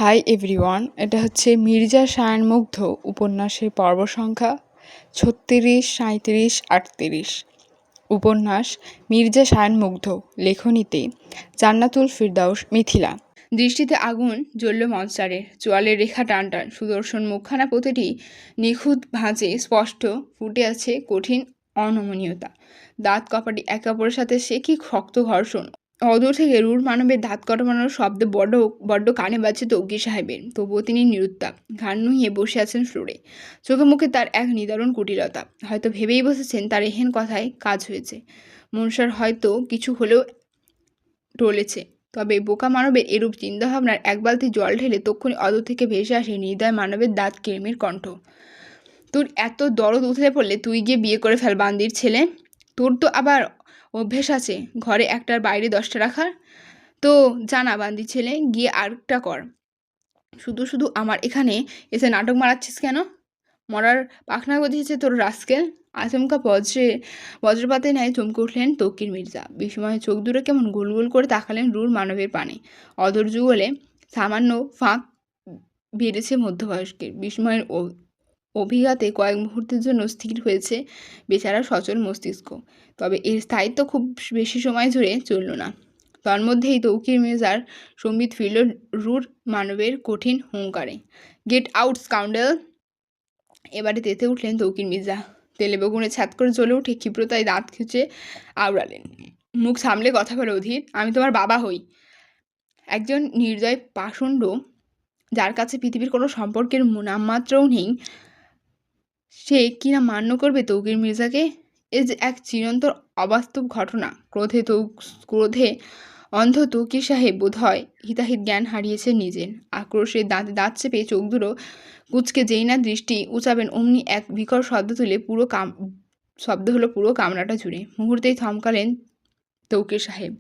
Hi everyone, এটা হচ্ছে মির্জা শায়ান মুগ্ধ উপন্যাসের পর্ব সংখ্যা 36, 37, 38। উপন্যাস মির্জা শায়ান মুগ্ধ, লেখনীতে জান্নাতুল ফিরদাউস মিথিলা। দৃষ্টিতে আগুন জ্বলল মনস্টারের, চোয়ালের রেখা টান টান, সুদর্শন মুখখানা প্রতিটি নিখুঁত ভাঁজে স্পষ্ট ফুটে আছে কঠিন অনমনীয়তা। দাঁত কপাটি একে অপরের সাথে সে কি শক্ত ঘর্ষণ! অদূর থেকে রূঢ় মানবের দাঁত কটানোর শব্দ বড্ড কানে বাজছে তৌকির সাহেবের। তবুও তিনি নিরুত্তাপ, ঘাড় নুইয়ে বসে আছেন ফ্লোরে। চোখে মুখে তার এক নিদারুণ কুটিলতা। হয়তো ভেবেই বসেছেন তার এহেন কথায় কাজ হয়েছে। মনসার হয়তো কিছু হলেও টলেছে। তবে বোকা মানবের এরূপ চিন্তাভাবনার এক বালতি জল ঢেলে তক্ষুনি অদূর থেকে ভেসে আসে নির্দয় মানবের দাঁত কিরমির কণ্ঠ। তোর এত দরদ উঠলে পড়লে তুই গিয়ে বিয়ে করে ফেল বান্দির ছেলে। তোর তো আবার অভ্যেস আছে ঘরে একটার বাইরে 10টা রাখার। তো জানা বান্দির ছেলে, গিয়ে আরেকটা কর। শুধু শুধু আমার এখানে এসে নাটক মারাচ্ছিস কেন? মরার পাখনা গজিয়েছে তোর রাস্কেল। আচমকা বজ্রপাতে ন্যায় চমকে উঠলেন তৌকির মির্জা। বিস্ময়ে চোখ দুটো কেমন গোল গোল করে তাকালেন রূঢ় মানবের পানে। অধর যুগলে সামান্য ফাঁক বেড়েছে মধ্যবয়স্কের। বিস্ময়ের অভিঘাতে কয়েক মুহূর্তের জন্য স্থির হয়েছে বেচারা সচল মস্তিষ্ক। তবে এর স্থায়িত্ব খুব বেশি সময় জুড়ে চলল না। তন্মধ্যেই তৌকির মির্জার সম্বিত ফিরল রূঢ় মানবের কঠিন হুঙ্কারে। Get out scoundrel! এবারে তেতে উঠলেন তৌকির মির্জা। তেলে বেগুনে ছ্যাদ করে জ্বলে উঠে ক্ষিপ্রতায় দাঁত খুঁচে আওড়ালেন। মুখ সামলে কথা বলে অধীর, আমি তোমার বাবা হই। একজন নির্দয় পাষণ্ড, যার কাছে পৃথিবীর কোনো সম্পর্কের নামমাত্রও নেই, সে কিনা মান্য করবে তৌকির মির্জাকে? এ যে এক চিরন্তর অবাস্তব ঘটনা। ক্রোধে অন্ধ তৌকির সাহেব বোধ হয় হিতাহিত জ্ঞান হারিয়েছেন নিজের। আক্রোশে দাঁতে দাঁত চেপে চোখ দুটো কুচকে যেই না দৃষ্টি উঁচাবেন অমনি এক বিকট শব্দ তুলে শব্দ হলো পুরো কামরাটা জুড়ে। মুহূর্তেই থমকালেন তৌকির সাহেব।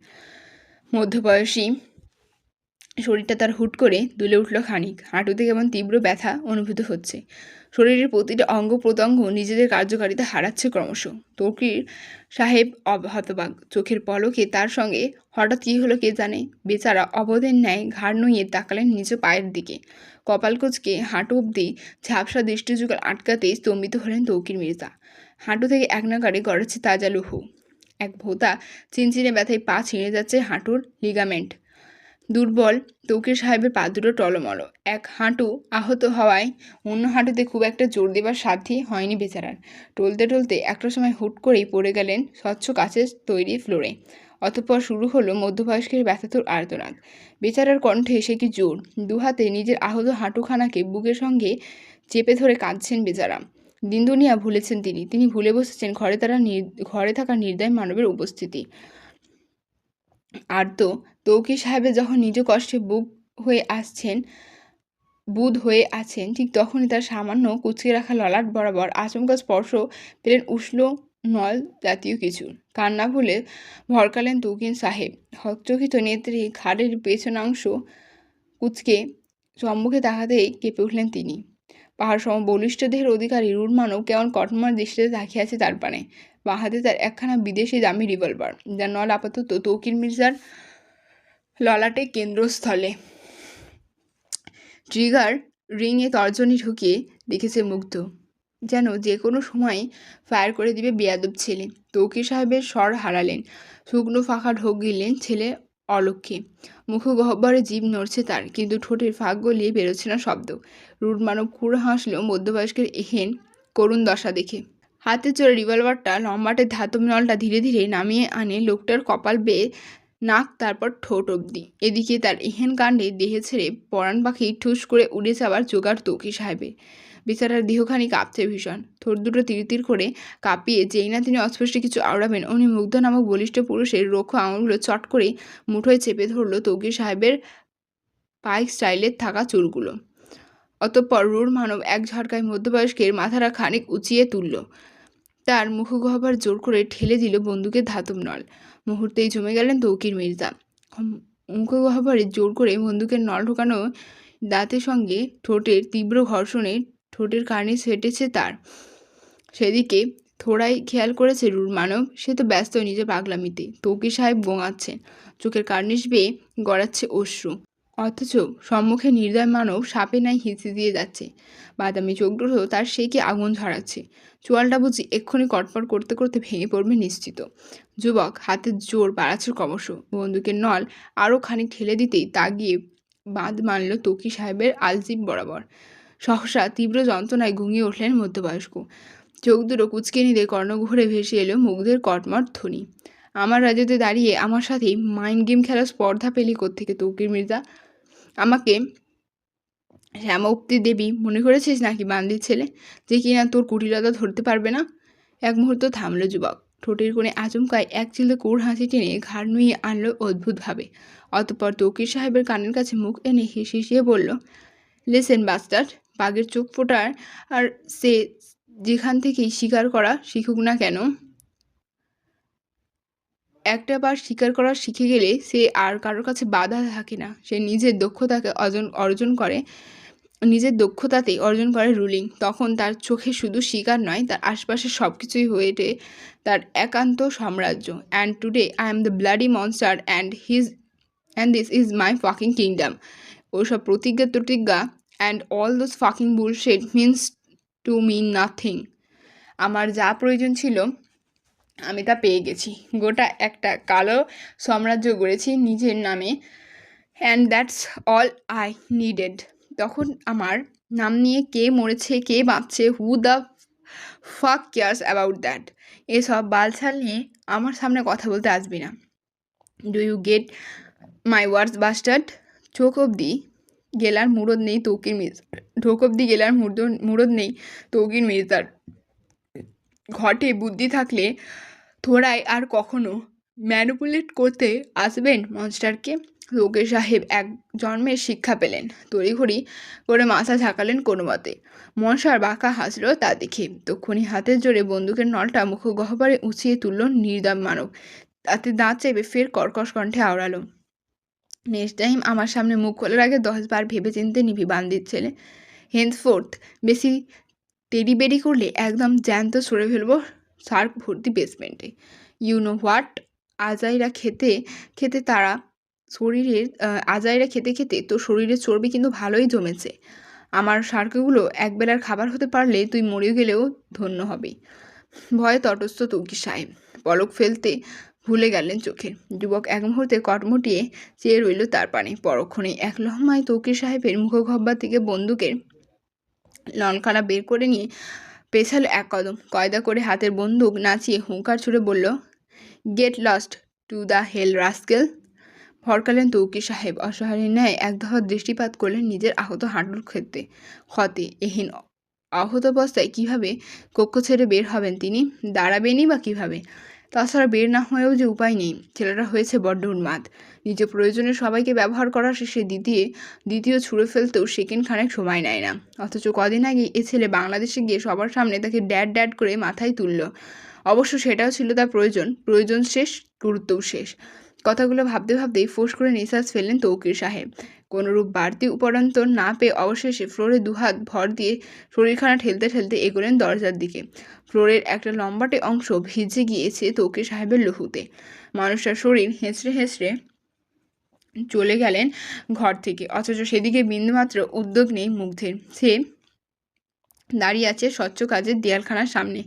মধ্যবয়সী শরীরটা তার হুট করে দুলে উঠল খানিক। হাঁটুতে কেমন তীব্র ব্যথা অনুভূত হচ্ছে। শরীরের প্রতিটা অঙ্গ প্রত্যঙ্গ নিজেদের কার্যকারিতা হারাচ্ছে ক্রমশ। তৌকির সাহেব হতবাক। চোখের পলকে তার সঙ্গে হঠাৎ কী হলো কে জানে। বেচারা অবধের ন্যায় ঘাড় নুইয়ে তাকালেন নিজ পায়ের দিকে। কপাল কুঁচকে হাঁটু অবধি ঝাপসা দৃষ্টিযুগল আটকাতে স্তম্ভিত হলেন তৌকির মির্জা। হাঁটু থেকে এক নাগাড়ে গড়াচ্ছে তাজা লৌহ। এক ভোঁতা চিনচিনে ব্যথায় পা ছিঁড়ে যাচ্ছে হাঁটুর লিগামেন্ট। দুর্বল তৌকির সাহেবের পা দুটো টলমল। এক হাঁটু আহত হওয়ায় অন্য হাঁটুতে খুব একটা জোর দেবার সাধ্যই হয়নি বেচারার। টলতে টলতে একটা সময় হুট করেই পড়ে গেলেন স্বচ্ছ কাচের তৈরি ফ্লোরে। অতঃপর শুরু হলো মধ্যবয়স্কের ব্যথাতুর আর্তনাদ। বেচারার কণ্ঠে সে কি জোর! দুহাতে নিজের আহত হাঁটুখানাকে বুকের সঙ্গে চেপে ধরে কাঁদছেন বেচারা। দিন দুনিয়া ভুলেছেন তিনি ভুলে বসেছেন ঘরে থাকা নির্দয় মানবের উপস্থিতি। আর তো তৌকির সাহেবের যখন নিজ কষ্টে বুধ হয়ে আছেন, ঠিক তখনই তার সামান্য কুচকে রাখা ললাট বরাবর আচমকা স্পর্শ পেলেন উষ্ণ নল জাতীয় কিছু। কান্না ভুলে ভরকালেন তৌকির সাহেব। হকচকিত নেত্রে ঘাড়ের পেছনাংশ কুচকে সম্মুখে তাকাতেই কেঁপে উঠলেন তিনি। পাহাড় সম বলিষ্ঠ দেহের অধিকারী রূঢ় মানব কেমন কটমট দৃষ্টিতে তাকিয়ে আছে তার পানে। বাঁ হাতে তার একখানা বিদেশি দামি রিভলভার, যার নল আপাতত তৌকির মির্জার ললাটে কেন্দ্রস্থলে। ট্রিগার রিংয়ে তর্জনী ঢুকিয়ে রেখেছে মুগ্ধ, যেন যে কোনো সময় ফায়ার করে দিবে বেয়াদব ছেলে। তৌকির সাহেবের স্বর হারালেন। শুকনো ফাঁকা ঢোক গিললেন ছেলে অলক্ষ্যে। মুখগহ্বরে জিভ নড়ছে তার, কিন্তু ঠোঁটের ফাঁক গলিয়ে বেরোচ্ছে না শব্দ। রূঢ় মানব খুঁড়ে হাসলেও মধ্যবয়স্কের এহেন করুণ দশা দেখে। হাতে চড়ে রিভলভারটা লম্বাটে ধাতব নলটা ধীরে ধীরে নামিয়ে আনে লোকটার কপাল বেয়ে নাক, তারপর ঠোঁট অবধি। এদিকে তার এহেন কাণ্ডে দেহে ছেড়ে পরাণ পাখি ঠুস করে উড়ে যাওয়ার জোগাড় তৌকির সাহেবের। বেচারার দেহখানি কাঁপছে ভীষণ। ঠোঁট দুটো তিরতির করে কাঁপিয়ে যেই না তিনি অস্পষ্ট কিছু আওড়াবেন, অমনি মুগ্ধ নামক বলিষ্ঠ পুরুষের রুক্ষ আঙুলগুলো চট করে মুঠোয় চেপে ধরল তৌকির সাহেবের পাইক স্টাইলের থাকা চুলগুলো। অতঃপর রূঢ় মানব এক ঝটকায় মধ্যবয়স্কের মাথাটা খানিক উঁচিয়ে তুলল। তার মুখগহ্বর জোর করে ঠেলে দিল বন্দুকের ধাতব নল। মুহূর্তেই জমে গেলেন তৌকির মির্জা। মুখগহ্বরে জোর করে বন্দুকের নল ঢোকানো দাঁতের সঙ্গে ঠোঁটের তীব্র ঘর্ষণে ঠোঁটের কার্নিশ ফেটেছে তার। সেদিকে থোড়াই খেয়াল করেছে রূঢ় মানব। সে তো ব্যস্ত নিজের পাগলামিতে। তৌকির সাহেব গোঙাচ্ছেন, চোখের কার্নিশ বেয়ে গড়াচ্ছে অশ্রু। অথচ সম্মুখে নির্দয় মানব সাপে নাই হিঁচি দিয়ে যাচ্ছে। বাদামি চোখ দুটো তার সে কি আগুন ঝরাচ্ছে। চোয়ালটা বুঝি এক্ষুনি কটপট করতে করতে ভেঙে পড়বে নিশ্চিত। যুবক হাতের জোর বাড়াচ্ছে ক্রমশ। বন্দুকের নল আরও খানিক ঠেলে দিতেই তা গিয়ে বাঁধ মানল তৌকি সাহেবের আলজিভ বরাবর। সহসা তীব্র যন্ত্রণায় ঘুমিয়ে উঠলেন মধ্যবয়স্ক। চোখ দুটো কুচকে নিতে কর্ণঘুরে ভেসে এলো মুগ্ধের কটমট ধ্বনি। আমার রাজ্যতে দাঁড়িয়ে আমার সাথেই মাইন্ড গেম খেলার স্পর্ধা পেলি কোত্থেকে তৌকির মির্জা? আমাকে শ্যামাপ্তি দেবী মনে করেছিস নাকি বান্দির ছেলে, যে কিনা তোর কুটিলতা ধরতে পারবে না? এক মুহূর্ত থামল যুবক। ঠোঁটের কোণে আচমকায় এক চিলতে কুড় হাসি টেনে ঘাড় নুইয়ে আনলো অদ্ভুতভাবে। অতঃপর তৌকির সাহেবের কানের কাছে মুখ এনে হিসিয়ে বলল, লিসেন বাস্টার্ড, বাঘের চোখ ফোটার আর সে যেখান থেকেই শিকার করা শিখুক না কেন, একটা বার শিকার করা শিখে গেলে সে আর কারোর কাছে বাধা থাকে না। সে নিজের দক্ষতাতেই অর্জন করে রুলিং। তখন তার চোখে শুধু শিকার নয়, তার আশপাশের সব কিছুই হয়ে ওঠে তার একান্ত সাম্রাজ্য। And today I am the bloody monster and this is my fucking kingdom. ওসব প্রতিজ্ঞা and all those fucking bullshit means to me nothing. আমার যা প্রয়োজন ছিল আমি তা পেয়ে গেছি। গোটা একটা কালো সাম্রাজ্য গড়েছি নিজের নামে, and that's all I needed. তখন আমার নাম নিয়ে কে মরেছে কে বাঁচছে, who the fuck cares about that? এসব বালছাল নিয়ে আমার সামনে কথা বলতে আসবি না। Do you get my words bastard? চোখ অবধি গেলার মুরদ নেই তৌকির মির্জার। ঘটে বুদ্ধি থাকলে থোড়াই আর কখনো ম্যানিপুলেট করতে আসবেন মনস্টারকে? তৌকির সাহেব এক জন্মের শিক্ষা পেলেন। তড়িঘড়ি করে মাথা ঝাঁকালেন কোনো মতে। মনসার বাঁকা হাসল তা দেখে। তক্ষুনি হাতের জোরে বন্দুকের নলটা মুখগহ্বরে উঁচিয়ে তুলল নির্দম মানব। তাতে দাঁত চেপে ফের কর্কশ কণ্ঠে আওড়ালো, নেক্সট টাইম আমার সামনে মুখ খোলার আগে 10 বার ভেবে চিনতে নিবি বান্দির ছেলে। হেন্সফোর্থ বেশি তেড়িবেড়ি করলে একদম জ্যান্ত সরে ফেলবো সার্ক ভর্তি বেসমেন্টে। You know what? আজাইরা খেতে খেতে তোর শরীরের চর্বি কিন্তু ভালোই জমেছে। আমার সার্কগুলো একবেলার খাবার হতে পারলে তুই মরে গেলেও ধন্য হবি। ভয়ে তটস্থ তৌকির সাহেব পলক ফেলতে ভুলে গেলেন চোখে। যুবক এক মুহূর্তে কটমটিয়ে চেয়ে রইল তার পানে। পরক্ষণে এক লহমায় তৌকির সাহেবের মুখগহ্বর থেকে বন্দুকের লনখানা বের করে নিয়ে পেছালো এক কদম। কয়দা করে হাতের বন্দুক নাচিয়ে হুঙ্কার ছুড়ে বলল, get lost to the hell rascal. ভরকালেন তৌকির সাহেব। অসহায়ের ন্যায় এক দফা দৃষ্টিপাত করলেন নিজের আহত হাঁটুর ক্ষতে। এহীন আহত অবস্থায় কীভাবে কক্ষ ছেড়ে বের হবেন তিনি? দাঁড়াবেনই বা কীভাবে? তাছাড়া বের না হয়েও যে উপায় নেই। ছেলেটা হয়েছে বড্ড উন্মাদ। নিজ প্রয়োজনে সবাইকে ব্যবহার করা শেষে দ্বিতীয় ছুঁড়ে ফেলতেও সেকেন্ড খানেক সময় নেয় না। অথচ কদিন আগেই এ ছেলে বাংলাদেশে গিয়ে সবার সামনে তাকে ড্যাড করে মাথায় তুলল। অবশ্য সেটাও ছিল তার প্রয়োজন শেষ, গুরুত্বও শেষ। কথাগুলো ভাবতে ভাবতেই ফোঁস করে নিঃশ্বাস ফেললেন তৌকির সাহেব। কোনোরূপ বাড়তি উপরন্তর না পেয়ে অবশেষে ফ্লোরে দুহাত ভর দিয়ে শরীরখানা ঠেলতে ঠেলতে এগোলেন দরজার দিকে। ফ্লোরের একটা লম্বাটে অংশ ভিজে গিয়েছে তৌকির সাহেবের লহুতে। মানুষটার শরীর হেঁচড়ে চলে গেলেন ঘর থেকে, অথচ সেদিকে বিন্দুমাত্র উদ্যোগ নেই মুগ্ধের। সে দাঁড়িয়ে আছে স্বচ্ছ কাচের দেয়ালখানার সামনে।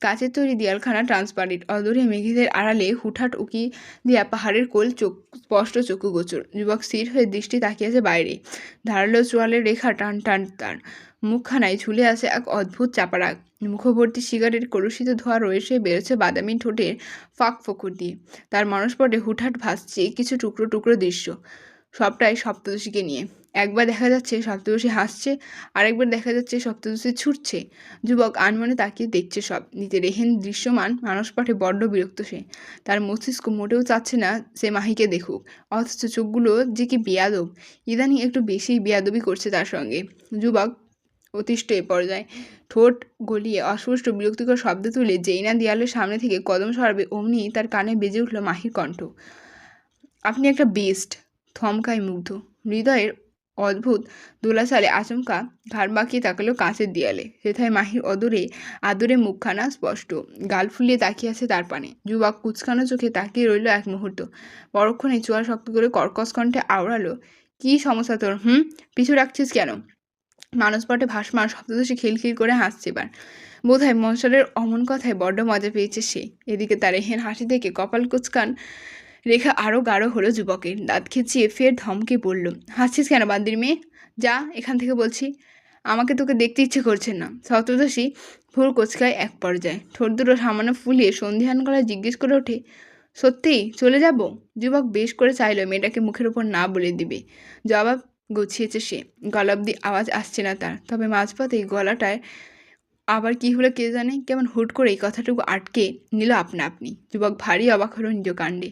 কাচের তৈরি দেয়ালখানা ট্রান্সপারেন্ট। অদূরে মেঘেদের আড়ালে হুটহাট উকি দিয়া পাহাড়ের কোল স্পষ্ট চক্ষুগোচর। যুবক স্থির হয়ে দৃষ্টি তাকিয়েছে বাইরে। ধারালো চোয়ালের রেখা টান তার মুখখানায় ঝুলে আছে এক অদ্ভুত চাপারাগ। মুখভর্তি সিগারেট কলুষিত ধোয়া রয়েছে বেরোচ্ছে বাদামি ঠোঁটের ফাঁক ফোকর দিয়ে। তার মানসপটে হুটহাট ভাসছে কিছু টুকরো দৃশ্য, সবটাই সপ্তদশীকে নিয়ে। একবার দেখা যাচ্ছে সপ্তদশী হাসছে, আরেকবার দেখা যাচ্ছে সপ্তদশী ছুটছে। যুবক আনমনে তাকিয়ে দেখছে সব। নিজের এহেন দৃশ্যমান মানসপটে বড্ড বিরক্ত সে। তার মস্তিষ্ক মোটেও চাচ্ছে না সে মাহিকে দেখুক, অথচ চোখগুলো যে কি বেয়াদব, ইদানিং একটু বেশিই বেয়াদবি করছে তার সঙ্গে। যুবক অতিষ্ঠ এ পর্যায়ে ঠোঁট গলিয়ে অস্পষ্ট বিরক্তিকর শব্দ তুলে যেই না দেয়ালের সামনে থেকে কদম সরাবে, অমনি তার কানে বেজে উঠল মাহির কণ্ঠ। আপনি একটা বেস্ট। থমকায় মুগ্ধ। হৃদয়ের অদ্ভুত দোলাচালে আচমকা ঘাড় বাঁকিয়ে তাকালো কাঁচের দেয়ালে। সেথায় মাহির আদরে মুখখানা স্পষ্ট, গাল ফুলিয়ে তাকিয়ে আছে তার পানে। যুবক কুচকানো চোখে তাকিয়ে রইল এক মুহূর্ত। পরক্ষণে চোয়াল শক্ত করে কর্কশ কণ্ঠে আওড়ালো, কী সমস্যা তোর? পিছু রাখছিস কেন? মানসপটে ভাসমান সপ্তদশী খিলখিল করে হাসছে এবার। বোধহয় মনসরের অমন কথায় বড্ড মজা পেয়েছে সে। এদিকে তার এহেন হাসি দেখে কপাল কুঁচকান রেখা আরও গাঢ় হলো যুবকের। দাঁত খিচিয়ে ফের ধমকে পড়ল, হাসছিস কেন বান্দির মেয়ে? যা এখান থেকে বলছি। আমাকে তোকে দেখতে ইচ্ছে করছে না। সপ্তদশী ভুর কোচকায় এক পর্যায়ে, ঠোঁট দুটো সামান্য ফুলিয়ে সন্ধিহান গলায় জিজ্ঞেস করে ওঠে, সত্যিই চলে যাব? যুবক বেশ করে চাইল মেয়েটাকে মুখের ওপর না বলে দিবে। জবাব গুছিয়েছে সে। গলা অব্দি আওয়াজ আসছে না তার, তবে মাঝপথেই গলাটায় আবার কি হলো কে জানে, কেমন হুট করে এই কথাটুকু আটকে নিল আপনা আপনি। যুবক ভারী অবাক হলো নিজ কাণ্ডে।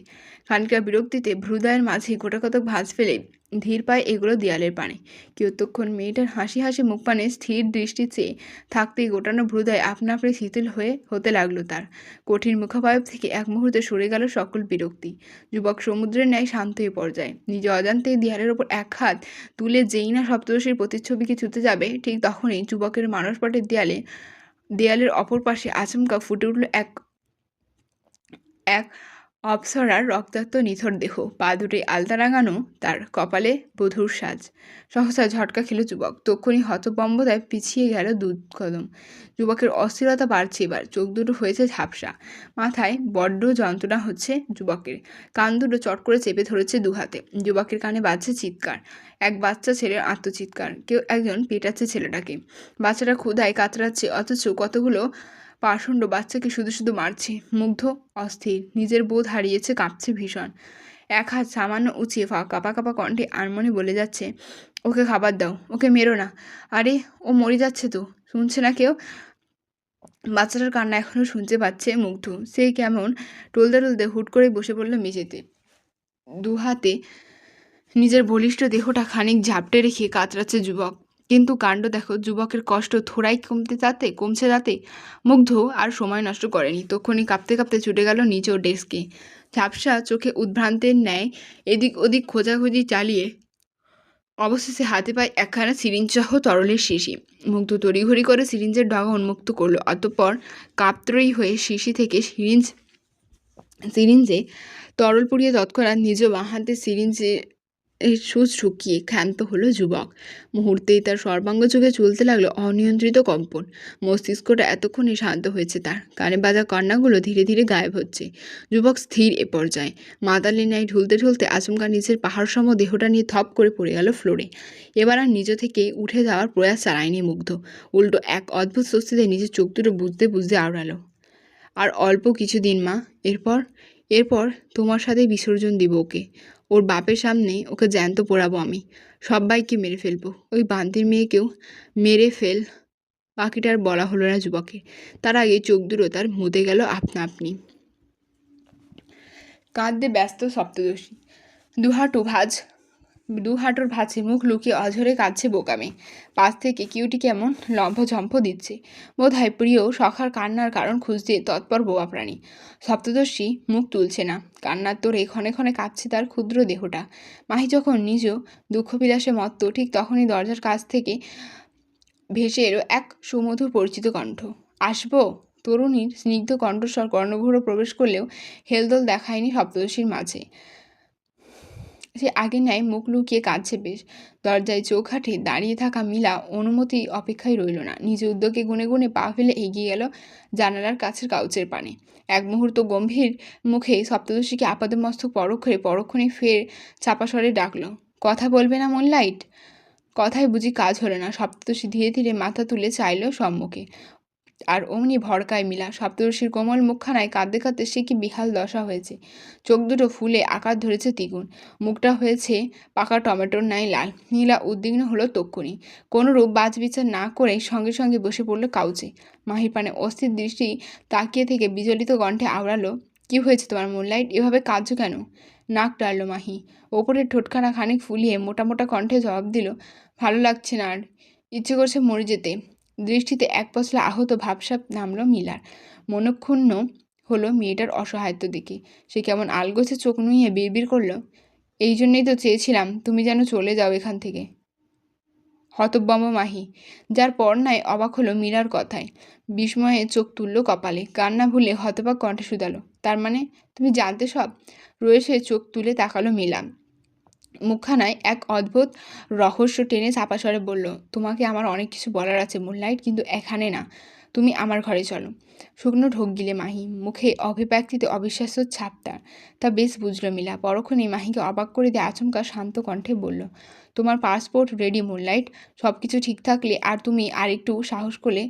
খানিকটা বিরক্তিতে ভ্রুদয়ের মাঝে গোটাকতক ভাঁজ ফেলে ধীর পায়ে এগুলো দেয়ালের পানে। কিয়তক্ষণ মেয়েটার হাসি হাসি মুখ পানে স্থির দৃষ্টি চেয়ে থাকতেই গোটানো ভ্রুদয় আপনা আপনি শিথিল হতে লাগলো তার। কঠিন মুখাবয়ব থেকে এক মুহূর্তে সরে গেল সকল বিরক্তি। যুবক সমুদ্রের ন্যায় শান্ত হয়ে পর্যায়ে নিজ অজান্তেই দেয়ালের ওপর এক হাত তুলে যেই না সপ্তদশীর প্রতিচ্ছবিকে ছুতে যাবে, ঠিক তখনই যুবকের মানসপটের দেয়ালের অপর পাশে আচমকা ফুটে উঠল এক এক অপ্সরার রক্তাক্ত নিথর দেহ। পা দুটোই আলতা রাঙানো, তার কপালে বধূর সাজ। সহসা ঝটকা খেল যুবক। তক্ষুনি হতবম্বতায় পিছিয়ে গেল 2 কদম। যুবকের অস্থিরতা বাড়ছে এবার। চোখ দুটো হয়েছে ঝাপসা। মাথায় বড্ড যন্ত্রণা হচ্ছে যুবকের। কান দুটো চট করে চেপে ধরেছে 2 হাতে। যুবকের কানে বাজছে চিৎকার, এক বাচ্চা ছেলের আত্মচিৎকার। কেউ একজন পেটাচ্ছে ছেলেটাকে। বাচ্চাটা ক্ষুধায় কাতরাচ্ছে, অথচ কতগুলো পাষণ্ড বাচ্চাকে শুধু শুধু মারছে। মুগ্ধ, অস্থির, নিজের বোধ হারিয়েছে, কাঁপছে ভীষণ। এক হাত সামান্য উঁচিয়ে কাঁপা কাঁপা কণ্ঠে আনমনে বলে যাচ্ছে, ওকে খাবার দাও, ওকে মেরো না। আরে ও মরে যাচ্ছে তো, শুনছে না কেউ? বাচ্চাটার কান্না এখনও শুনতে পাচ্ছে মুগ্ধ। সে কেমন টলতে টলতে হুট করে বসে পড়ল মেঝেতে। 2 হাতে নিজের বলিষ্ঠ দেহটা খানিক ঝাপটে রেখে কাতরাচ্ছে যুবক। কিন্তু কাণ্ড দেখো, যুবকের কষ্ট থোড়াই কমছে যাতে। মুগ্ধ আর সময় নষ্ট করেনি। তখনই কাঁপতে কাঁপতে ছুটে গেল নিচেও ডেস্কে। ঝাপসা চোখে উদ্ভ্রান্তের ন্যায় এদিক ওদিক খোঁজাখুঁজি চালিয়ে অবশেষে হাতে পায় একখানা সিরিঞ্জসহ তরলের শিশি। মুগ্ধ তড়িঘড়ি করে সিরিঞ্জের ডগা উন্মুক্ত করলো। অতঃপর কাপত্রয়ী হয়ে শিশি থেকে সিরিঞ্জে তরল পুড়িয়ে তৎক্ষণাৎ নিজ বাঁ হাতে সিরিঞ্জে সুচ ঢুকিয়ে ক্ষান্ত হলো যুবক। মুহূর্তেই তার সর্বাঙ্গ চোখে চলতে লাগলো অনিয়ন্ত্রিত কম্পন। মস্তিষ্কটা এতক্ষণে শান্ত হয়েছে তার। কানে বাজা কান্নাগুলো ধীরে ধীরে গায়েব হচ্ছে। যুবক স্থির এ পর্যায়ে। মাতালের ন্যায় ঢুলতে ঢুলতে আচমকা নিজের পাহাড়সম দেহটা নিয়ে থপ করে পড়ে গেল ফ্লোরে। এবার আর নিজ থেকে উঠে যাওয়ার প্রয়াস চালায়নি মুগ্ধ। উল্টো এক অদ্ভুত স্বস্তিতে নিজের চোখ দুটো বুঝতে বুঝতে আওড়ালো। আর অল্প কিছুদিন মা, এরপর তোমার সাথে বিসর্জন দিব ওকে। ওর বাপের সামনে ওকে জ্যান্ত পোড়াবো আমি। সব্বাইকে মেরে ফেলবো, ওই বান্তির মেয়েকেও মেরে ফেল। বাকিটা আর বলা হলো না যুবকের। তার আগে চোখ দুটো তার মুদে গেল আপনা আপনি। কাঁদতে ব্যস্ত সপ্তদশী। দু হাঁটুর ভাঁজে মুখ লুকিয়ে অঝরে কাঁদছে বোকামে। পাশ থেকে কিউটি কেমন লম্ফঝম্ফ দিচ্ছে। বোধহয় প্রিয় সখার কান্নার কারণ খুঁজতে তৎপর বোবা প্রাণী। সপ্তদশী মুখ তুলছে না। কান্নার তোরে ক্ষণে ক্ষণে কাঁপছে তার ক্ষুদ্র দেহটা। মাহি যখন নিজ দুঃখবিলাসে মত্ত, ঠিক তখনই দরজার কাছ থেকে ভেসে এলো এক সুমধুর পরিচিত কণ্ঠ। আসবো? তরুণীর স্নিগ্ধ কণ্ঠস্বর কর্ণঘোরে প্রবেশ করলেও হেলদোল দেখায়নি সপ্তদশীর মাঝে। সে আগের ন্যায় মুখ লুকিয়ে কাঁদছে বেশ। দরজায় চৌখাঠে দাঁড়িয়ে থাকা মিলা অনুমতি অপেক্ষায় রইল না। নিজ উদ্যোগে গুনে গুনে পা ফেলে এগিয়ে গেল জানালার কাছের কাউচের পানে। এক মুহূর্ত গম্ভীর মুখে সপ্তদশীকে আপাদমস্তক পরক্ষণে ফের চাপা স্বরে ডাকল, কথা বলবে না মুনলাইট? কথায় বুঝি কাজ হলো না। সপ্তদশী ধীরে ধীরে মাথা তুলে চাইল সম্মুখে। আর অমনি ভড়কায় মিলা। সপ্তদশীর কোমল মুখখানায় কাঁদতে কাঁদতে সে কি বিহাল দশা হয়েছে। চোখ দুটো ফুলে আকার ধরেছে দ্বিগুণ। মুখটা হয়েছে পাকা টমেটোর ন্যায় লাল। নীলা উদ্বিগ্ন হলো তক্ষুনি। কোনোরূপ বাছবিচার না করেই সঙ্গে সঙ্গে বসে পড়ল কাউচে। মাহির পানে অস্থির দৃষ্টি তাকিয়ে থেকে বিচলিত কণ্ঠে আওড়ালো, কি হয়েছে তোমার মুনলাইট? এভাবে কাঁদছো কেন? নাক টানল মাহি। ওপরের ঠোঁটখানা খানিক ফুলিয়ে মোটা মোটা কণ্ঠে জবাব দিল, ভালো লাগছে না আর, ইচ্ছে করছে মরে যেতে। দৃষ্টিতে এক পশলা আহত ভাবসাব নামল মিলার। মনক্ষুণ্ণ হলো মেয়েটার অসহায়ত্ব দেখে। সে কেমন আলগোছে চোখ নুইয়ে বিড়বিড় করল, এই জন্যই তো চেয়েছিলাম তুমি যেন চলে যাও এখান থেকে। হতবম্ব মাহি, যার পর নাই অবাক হলো মীরার কথায়। বিস্ময়ে চোখ তুলল কপালে, কান্না ভুলে হতবাক কণ্ঠে শুধালো, তার মানে তুমি জানতে সব? রয়েছে চোখ তুলে তাকালো মিলা। মুখখানায় এক অদ্ভুত রহস্য টেনে চাপা স্বরে বলল, তোমাকে আমার অনেক কিছু বলার আছে মুনলাইট, কিন্তু এখানে না। তুমি আমার ঘরে চলো। শুকনো ঢোক গিলে মাহি, মুখে অভিব্যক্তিতে অবিশ্বাস্য ছাপ তার। তা বেশ বুঝলো মিলা। পরক্ষণেই মাহিকে অবাক করে দিয়ে আচমকা শান্ত কণ্ঠে বলল, তোমার পাসপোর্ট রেডি মুনলাইট। সব কিছু ঠিক থাকলে আর তুমি আরেকটু সাহস করলে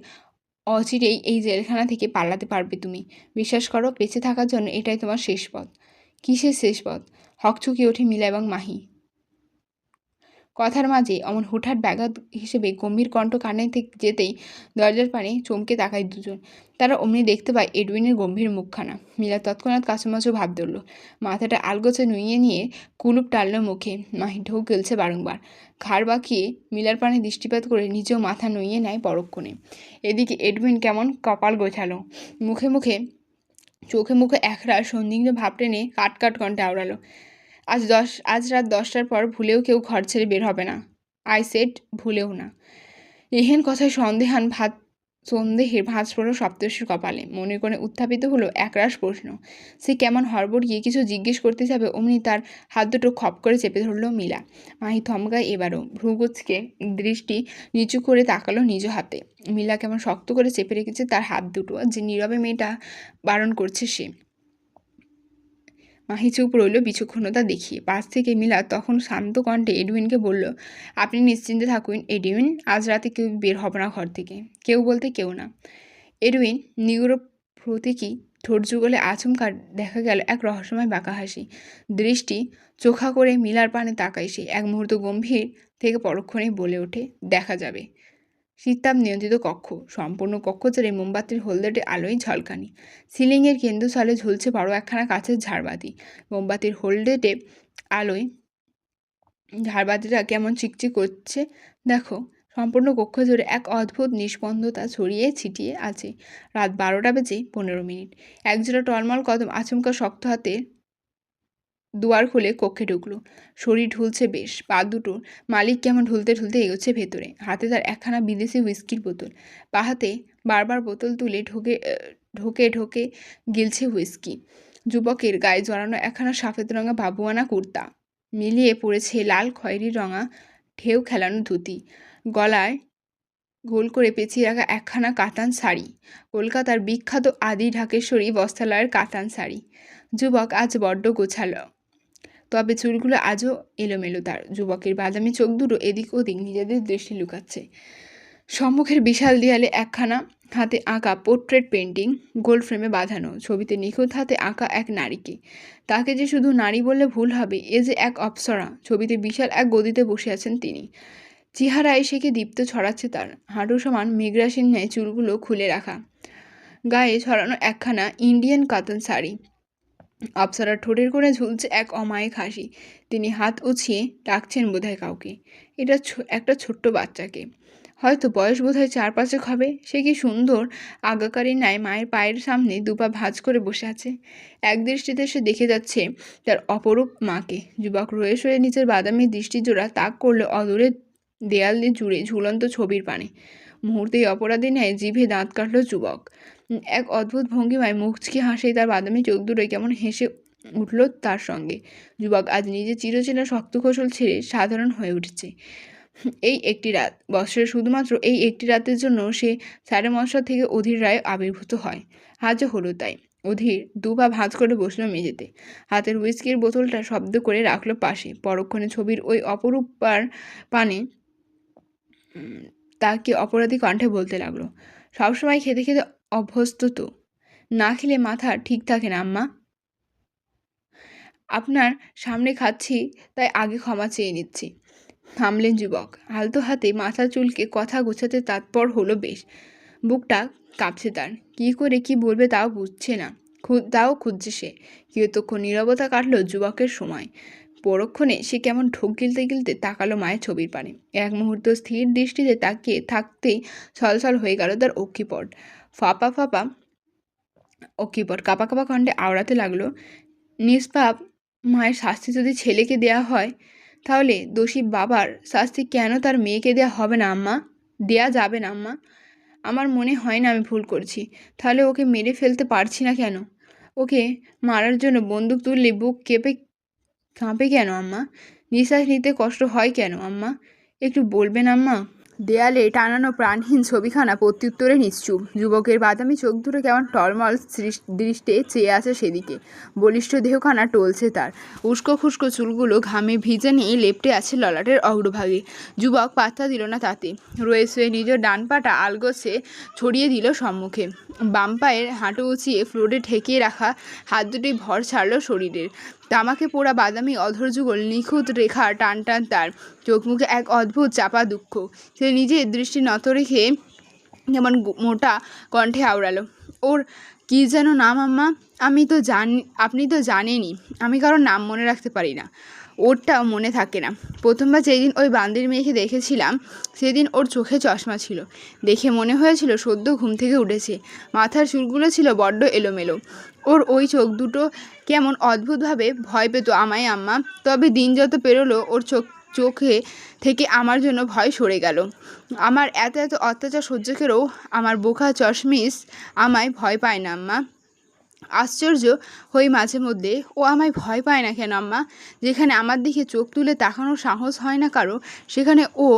অচিরেই এই জেলখানা থেকে পালাতে পারবে তুমি। বিশ্বাস করো, বেঁচে থাকার জন্য এটাই তোমার শেষ পথ। কিসের শেষ পথ? হকচকিয়ে ওঠে মিলা এবং মাহি। কথার মাঝে অমন হুটহাট ব্যাঘাত হিসেবে গম্ভীর কণ্ঠ কানে থেকে যেতেই দরজার পানে চমকে তাকায় দুজন। তারা অমনি দেখতে পায় এডউইনের গম্ভীর মুখখানা। মিলা তৎক্ষণাৎ কাছুমাছু ভাব ধরল। মাথাটা আলগোছে নুইয়ে নিয়ে কুলুপ টানল মুখে। মাহি ঢোক গেলছে বারংবার। ঘাড় বাঁকিয়ে মিলার পানে দৃষ্টিপাত করে নিজেও মাথা নুইয়ে নেয় পরক্ষণে। এদিকে এডউইন কেমন কপাল গোছালো। চোখে মুখে একরাশ সন্দিগ্ধ ভাব টেনে কাট কণ্ঠে আওড়ালো, আজ রাত 10টার পর ভুলেও কেউ ঘর ছেড়ে বের হবে না। আই সেড ভুলেও না। এহেন কথায় সন্দেহের ভাঁজ পড়ল সপ্তর্ষির কপালে। মনে করে উত্থাপিত হলো একরাশ প্রশ্ন। সে কেমন হড়বড়িয়ে কিছু জিজ্ঞেস করতে যাবে, অমনি তার হাত দুটো খপ করে চেপে ধরল মিলা। মাহি থমকায় এবারও। ভ্রুকুচকে দৃষ্টি নিচু করে তাকালো নিজ হাতে। মিলা কেমন শক্ত করে চেপে রেখেছে তার হাত দুটো, যে নীরবে মেয়েটা বারণ করছে সে। মাহি চুপ রইল বিচক্ষণতা দেখিয়ে। পাশ থেকে মিলা তখন শান্ত কণ্ঠে এডউইনকে বলল, আপনি নিশ্চিন্তে থাকুন এডউইন, আজ রাতে কেউ বের হবে না ঘর থেকে। কেউ বলতে কেউ না। এডউইন নিগুড় প্রতীকী ঠোঁট যুগলে আচমকা দেখা গেল এক রহস্যময় বাঁকা হাসি। দৃষ্টি চোখা করে মিলার পানে তাকায় সে। এক মুহূর্ত গম্ভীর থেকে পরক্ষণেই বলে ওঠে, দেখা যাবে। শীততাপ নিয়ন্ত্রিত কক্ষ। সম্পূর্ণ কক্ষ জুড়ে মোমবাতির হলদেটে আলোয় ঝলকানি। সিলিংয়ের কেন্দ্রস্থলে ঝুলছে বড় একখানা কাচের ঝাড়বাতি। মোমবাতির হলদেটে আলোয় ঝাড়বাতিটা কেমন চিকচিক করছে দেখো। সম্পূর্ণ কক্ষ জুড়ে এক অদ্ভুত নিষ্পন্দতা ছড়িয়ে ছিটিয়ে আছে। রাত 12টা বেজে 15 মিনিট। একজোড়া টলমল কদম আচমকা শক্ত হাতে দুয়ার খুলে কক্ষে ঢুকলো। শরীর ঢুলছে বেশ। পা দুটোর মালিক কেমন ঢুলতে ঢুলতে এগোচ্ছে ভেতরে। হাতে তার একখানা বিদেশি হুইস্কির বোতল। পা হাতে বারবার বোতল তুলে ঢোকে গিলছে হুইস্কি। যুবকের গায়ে জড়ানো একখানা সাফেদ রঙা বাবুয়ানা কুর্তা, মিলিয়ে পড়েছে লাল খয়েরি রঙা ঢেউ খেলানো ধুতি। গলায় গোল করে পেঁচিয়ে রাখা একখানা কাতান শাড়ি, কলকাতার বিখ্যাত আদি ঢাকেশ্বরী বস্ত্রালয়ের কাতান শাড়ি। যুবক আজ বড্ড গোছালো, তবে চুলগুলো আজও এলোমেলো তার। যুবকের বাদামি চোখ দুটো এদিক ওদিক নিজেদের দৃষ্টি লুকাচ্ছে। সম্মুখের বিশাল দেয়ালে একখানা হাতে আঁকা পোর্ট্রেট পেন্টিং, গোল ফ্রেমে বাঁধানো। ছবিতে নিখুঁত হাতে আঁকা এক নারীকে। তাকে যে শুধু নারী বললে ভুল হবে, এ যে এক অপ্সরা। ছবিতে বিশাল এক গদিতে বসে আছেন তিনি। চেহারায় সেকে দীপ্ত ছড়াচ্ছে তার। হাঁটু সমান মেঘরাশির ন্যায় চুলগুলো খুলে রাখা, গায়ে ছড়ানো একখানা ইন্ডিয়ান কাতান শাড়ি। অপ্সরার ঠোঁটের কোণে ঝুলছে এক অমায়িক হাসি। তিনি হাত উছিয়ে ডাকছেন বোধহয় কাউকে। এটা একটা ছোট্ট বাচ্চাকে, হয়তো বয়স বোধহয় 4-5 হবে। সে কি সুন্দর আজ্ঞাকারী ন্যায় মায়ের পায়ের সামনে দুপা ভাঁজ করে বসে আছে। এক দৃষ্টিতে সে দেখে যাচ্ছে তার অপরূপ মাকে। যুবক রয়ে সয়ে নিজের বাদামি দৃষ্টিজোড়া তাক করলে অদূরে দেয়াল জুড়ে ঝুলন্ত ছবির পানে। মুহূর্তেই অপরাধী ন্যায় জিভে দাঁত কাটল যুবক। এক অদ্ভুত ভঙ্গিমায় মুচকি হাসেই তার বাদামি চোখ দুটোই কেমন হেসে উঠল তার সঙ্গে। যুবক আজ নিজের চিরচেনা শক্ত কৌশল ছেড়ে সাধারণ হয়ে উঠেছে। এই একটি রাত, বৎসরে শুধুমাত্র এই একটি রাতের জন্য সে সাড়ে মশা থেকে অধীর রায় আবির্ভূত হয়। আজও হলো তাই। অধীর দুপা ভাঁজ করে বসলো মেঝেতে। হাতের হুইস্কির বোতলটা শব্দ করে রাখলো পাশে। পরক্ষণে ছবির ওই অপরূপ পানে তাকে অপরাধী কণ্ঠে বলতে লাগলো, সবসময় খেতে খেতে অভ্যস্ত তো, না খেলে মাথা ঠিক থাকে না আম্মা। আপনার সামনে খাচ্ছি, তাই আগে ক্ষমা চেয়ে নিচ্ছি। থামলেন যুবক। আলতো হাতে মাথা চুলকে কথা গোছাতে তৎপর হলো বেশ। বুকটা কাঁপছে তার। কী করে কি বলবে তাও বুঝছে না, তাও খুঁজছে সে। কিয়তক্ষণ নীরবতা কাটল যুবকের সময়। পরক্ষণে সে কেমন ঢোক গিলতে গিলতে তাকালো মায়ের ছবির পানে। এক মুহূর্ত স্থির দৃষ্টিতে তাকিয়ে থাকতেই ছলছল হয়ে গেল তার অক্ষিপট। কাঁপা কাঁপা কণ্ঠে আওড়াতে লাগলো, নিষ্পাপ মায়ের শাস্তি যদি ছেলেকে দেয়া হয়, তাহলে দোষী বাবার শাস্তি কেন তার মেয়েকে দেয়া হবে না আম্মা? দেয়া যাবে না আম্মা। আমার মনে হয় না আমি ভুল করছি। তাহলে ওকে মেরে ফেলতে পারছি না কেন? ওকে মারার জন্য বন্দুক তুললে বুক কাঁপে কেন আম্মা? নিঃশ্বাস নিতে কষ্ট হয় কেন আম্মা? একটু বলবেন আম্মা? দেয়ালে টানানো প্রাণহীন ছবিখানা প্রত্যুত্তরে নিশ্চুপ। যুবকের বাদামি চোখ দুটো কেমন টলমল দৃষ্টে চেয়ে আছে সেদিকে। বলিষ্ঠ দেহখানা টলছে তার। উস্কো খুস্কো চুলগুলো ঘামে ভিজে নিয়ে লেপ্টে আছে ললাটের অগ্রভাগে। যুবক পাত্তা দিল না তাতে। রয়ে শুয়ে নিজের ডান পাটা আলগোছে ছড়িয়ে দিল সম্মুখে। বাম পায়ের হাঁটু উঁচিয়ে ফ্লোরে ঠেকিয়ে রাখা হাত দুটি ভর ছাড়ল শরীরের। তামাকে পোড়া বাদামি অধরযুগল নিখুঁত রেখা টান টান তার। চোখ মুখে এক অদ্ভুত চাপা দুঃখ। সে নিজের দৃষ্টি নত রেখে যেমন মোটা কণ্ঠে আওড়ালো, ওর কী যেন নাম আম্মা? আপনি তো জানেনই আমি কারোর নাম মনে রাখতে পারি না। ওরটাও মনে থাকে না। প্রথমবার যেদিন ওই বান্দির মেয়েকে দেখেছিলাম সেদিন ওর চোখে চশমা ছিল। দেখে মনে হয়েছিল সদ্য ঘুম থেকে উঠেছে। মাথার চুলগুলো ছিল বড্ড এলোমেলো। ওর ওই চোখ দুটো কেমন অদ্ভুতভাবে ভয় পেত আমায় আম্মা। তবে দিন যত পেরোলো ওর চোখে থেকে আমার জন্য ভয় সরে গেল। আমার এত এত অত্যাচার সহ্য করেও আমার বোকা চশমিশ আমায় ভয় পায় না আম্মা। আশ্চর্য হই মাঝে মধ্যে, ও আমায় ভয় পায় না কেন আম্মা? যেখানে আমার দিকে চোখ তুলে তাকানোর সাহস হয় না কারো, সেখানে ও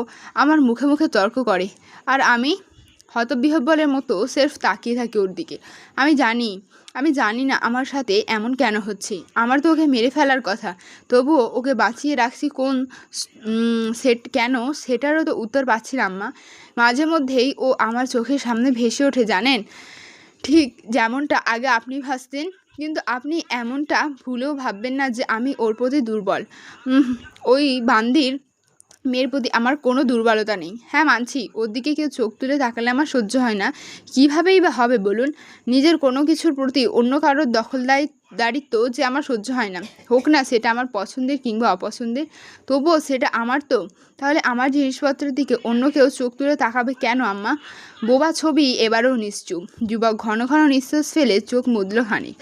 আমার মুখে মুখে তর্ক করে, আর আমি হতবিহ্বলের মতো সেলফ তাকিয়ে থাকি ওর দিকে। আমি জানি না আমার সাথে এমন কেন হচ্ছে। আমার তো ওকে মেরে ফেলার কথা, তবুও ওকে বাঁচিয়ে রাখছি কেন সেটারও তো উত্তর পাচ্ছি না আম্মা। মাঝে মধ্যেই ও আমার চোখের সামনে ভেসে ওঠে জানেন, ঠিক যেমনটা আগে আপনি ভাসতেন। কিন্তু আপনি এমনটা ভুলেও ভাববেন না যে আমি ওর প্রতি দুর্বল। ওই বান্দির মেয়ের প্রতি আমার কোনো দুর্বলতা নেই। হ্যাঁ মানছি, ওর দিকে কেউ চোখ তুলে তাকালে আমার সহ্য হয় না। কীভাবেই বা হবে বলুন? নিজের কোনো কিছুর প্রতি অন্য কারোর দখলদারিত্ব যে আমার সহ্য হয় না, হোক না সেটা আমার পছন্দের কিংবা অপছন্দের, তবুও সেটা আমার তো। তাহলে আমার জিনিসপত্রের দিকে অন্য কেউ চোখ তুলে তাকাবে কেন আম্মা? বোবা ছবি এবারেও নিশ্চুপ। যুবক ঘন ঘন নিঃশ্বাস ফেলে চোখ মুদল খানিক।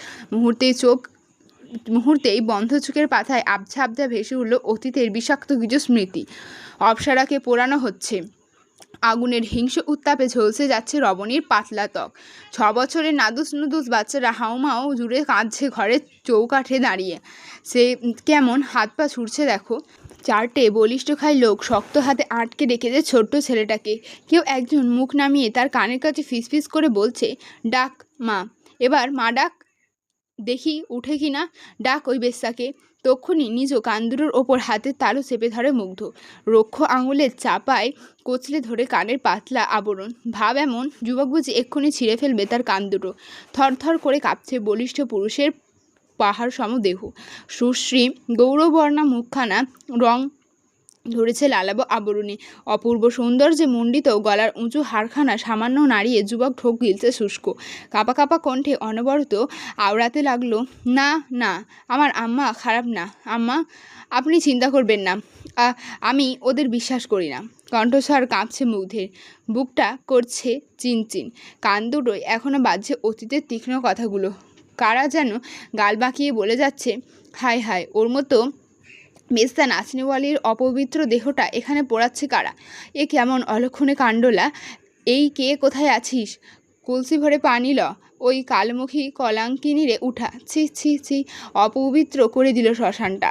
মুহূর্তেই বন্ধ চোখের পাতায় আবছা আবছা ভেসে উঠল অতীতের বিষাক্ত কিছু স্মৃতি। অপ্সরাকে পোড়ানো হচ্ছে। আগুনের হিংস্র উত্তাপে ঝলসে যাচ্ছে রবণীর পাতলা ত্বক। 6 বছরের নাদুস নুদুস বাচ্চারা হাউমাউ জুড়ে কাঁদছে ঘরের চৌকাঠে দাঁড়িয়ে। সে কেমন হাত পা ছুটছে দেখো। 4টে বলিষ্ঠকায় লোক শক্ত হাতে আটকে রেখেছে ছোট্ট ছেলেটাকে। কেউ একজন মুখ নামিয়ে তার কানের কাছে ফিসফিস করে বলছে, ডাক মা, এবার মা ডাক দেখি উঠে কিনা, ডাক ওই বেশ্যাকে। তক্ষুনি নিজ কান দুটোর ওপর হাতের তালু চেপে ধরে মুগ্ধ। রক্ষ আঙুলের চাপায় কচলে ধরে কানের পাতলা আবরণ। ভাব এমন, যুবক বুঝি এক্ষুনি ছিঁড়ে ফেলবে তার কান দুটো। থরথর করে কাঁপছে বলিষ্ঠ পুরুষের পাহাড় সম দেহ। সুশ্রী গৌরবর্ণা মুখখানা রং ধরেছে লালাব আবরণে। অপূর্ব সৌন্দর্যে মণ্ডিত গলার উঁচু হাড়খানা সামান্য নাড়িয়ে যুবক ঢোক গিলছে শুষ্ক। কাঁপা কাঁপা কণ্ঠে অনবরত আওড়াতে লাগলো, না না, আমার আম্মা খারাপ না আম্মা, আপনি চিন্তা করবেন না, আমি ওদের বিশ্বাস করি না। কণ্ঠস্বর কাঁপছে মুগ্ধের, বুকটা করছে চিনচিন, কান দুটোই এখনও বাজছে অতীতের তীক্ষ্ণ কথাগুলো। কারা যেন গাল বাঁকিয়ে বলে যাচ্ছে, হায় হায়, ওর মতো বেস্তা নাচনিওয়ালির অপবিত্র দেহটা এখানে পোড়াচ্ছে কারা? এ কেমন অলক্ষণে কাণ্ডলা! এই কে, কোথায় আছিস? কলসি ভরে পানি ল, ওই কালমুখী কলাঙ্কিনীরে উঠা। ছি ছি ছি, অপবিত্র করে দিল শ্মশানটা।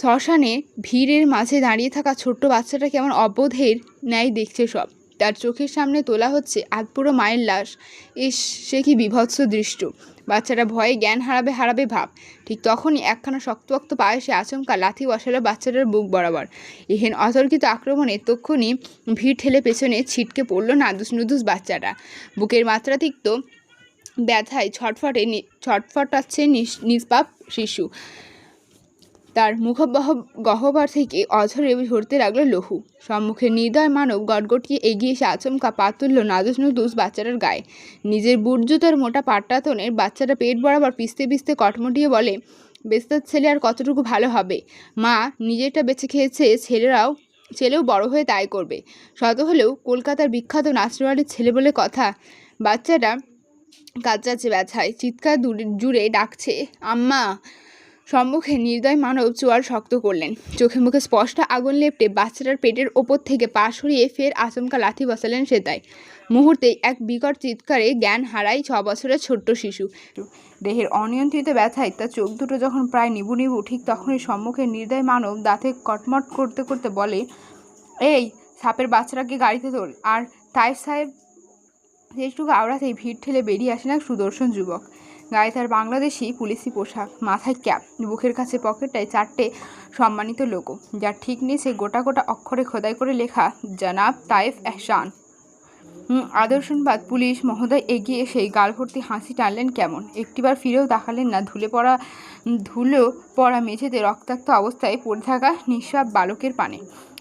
শ্মশানে ভিড়ের মাঝে দাঁড়িয়ে থাকা ছোট্ট বাচ্চাটা কেমন অবোধের ন্যায় দেখছে সব। তার চোখের সামনে তোলা হচ্ছে আধপুরো মায়ের লাশ। ইস, সে কি বিভৎস দৃশ্য! বাচ্চাটা ভয়ে জ্ঞান হারাবে ভাব। ঠিক তখনই একখানা শক্তপোক্ত পায়ে সে আচমকা লাথি বসালো বাচ্চাটার বুক বরাবর। এহেন অতর্কিত আক্রমণে তক্ষুনি ভিড় ঠেলে পেছনে ছিটকে পড়ল নাদুস নুদুস বাচ্চাটা। বুকের মাত্রাতিরিক্ত ব্যথায় ছটফটাচ্ছে নিষ্পাপ শিশু। তার গহ্বর থেকে অঝরে ঝরতে লাগলো লহু। সম্মুখে নির্দয় মানব গটগটিয়ে এগিয়ে এসে আচমকা পা তুলল নাদুস নুদুস বাচ্চাটার গায়ে। নিজের বুটজুতার মোটা পাট্টাতনের বাচ্চাটা পেট বরাবর পিষতে পিষতে কটমটিয়ে বলে, বেস্তার ছেলে আর কতটুকু ভালো হবে? মা নিজেরটা বেঁচে খেয়েছে, ছেলেও বড় হয়ে তাই করবে। শত হলেও কলকাতার বিখ্যাত নাচনিওয়ালির ছেলে বলে কথা। বাচ্চাটা কাতরাচ্ছে ব্যথায়, চিৎকার জুড়ে ডাকছে, আম্মা। সম্মুখে নির্দয় মানব চোয়াল শক্ত করলেন, চোখে মুখে স্পষ্ট আগুন লেপ্টে বাচ্চাটার পেটের ওপর থেকে পা সরিয়ে ফের আচমকা লাথি বসালেন সেতায়। মুহূর্তেই এক বিকট চিৎকারে জ্ঞান হারায় 6 বছরের ছোট্ট শিশু। দেহের অনিয়ন্ত্রিত ব্যথায় তার চোখ দুটো যখন প্রায় নিবু নিবু, ঠিক তখনই সম্মুখে নির্দয় মানব দাঁতে কটমট করতে করতে বলে, এই সাপের বাচ্চাটাকে গাড়িতে তোল। আর তাই সাহেব দেশটুকু আওড়াতেই ভিড় ঠেলে বেরিয়ে আসেন এক সুদর্শন যুবক। গায়ে তার বাংলাদেশি পুলিশি পোশাক, মাথায় ক্যাপ, বুকের কাছে পকেটটায় 4টে সম্মানিত লোগো, যার ঠিক নিচে গোটা গোটা অক্ষরে খোদাই করে লেখা জনাব তাইফ এহসান। আদর্শনবাদ পুলিশ মহোদয় এগিয়ে এসেই গাল ভর্তি হাসি টানলেন কেমন, একটিবার ফিরেও তাকালেন না ধুলো পড়া মেঝেতে রক্তাক্ত অবস্থায় পড়ে থাকা নিঃস্ব বালকের পানে।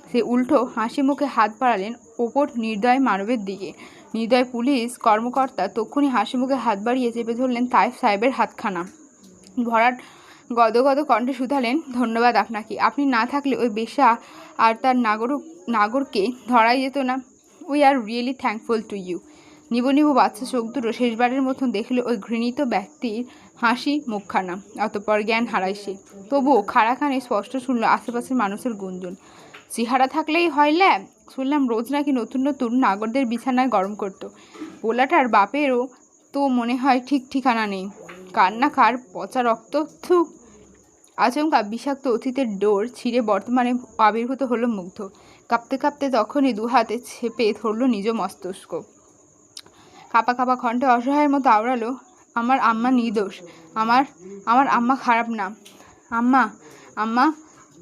সে উল্টো হাসি মুখে হাত বাড়ালেন ওপর নির্দয় মানবের দিকে। নির্দয় পুলিশ কর্মকর্তা তক্ষুনি হাসি মুখে হাত বাড়িয়ে চেপে ধরলেন তাইফ সাহেবের হাতখানা। ভরাট গদগদ কণ্ঠে শুধালেন, ধন্যবাদ আপনাকে। আপনি না থাকলে ওই বেশ্যা আর তার নাগরকে ধরাই যেত না। We are really thankful to you. নিবু নিবু বাচ্চা চোখ দুটো শেষবারের মতন দেখলে ওই ঘৃণিত ব্যক্তির হাসি মুখখানা। অতঃপর জ্ঞান হারায় সে। তবুও খাড়া কানে স্পষ্ট শুনল আশেপাশের মানুষের গুঞ্জন। চেহারা থাকলেই হয় ল্যাব, শুনলাম রোজ নাকি নতুন নতুন নাগরদের বিছানায় গরম করতো। পোলাটার বাপেরও তো মনে হয় ঠিক ঠিকানা নেই। কার না কার পচা রক্ত। থু। আচমকা বিষাক্ত অতীতের ডোর ছিঁড়ে বর্তমানে আবির্ভূত হলো মুগ্ধ। কাঁপতে কাঁপতে তখনই দুহাতে ছেপে ধরল নিজ মস্তিষ্ক। কাঁপা কাঁপা কণ্ঠে অসহায়ের মতো আওড়ালো, আমার আম্মা নির্দোষ। আমার আম্মা খারাপ না। আম্মা।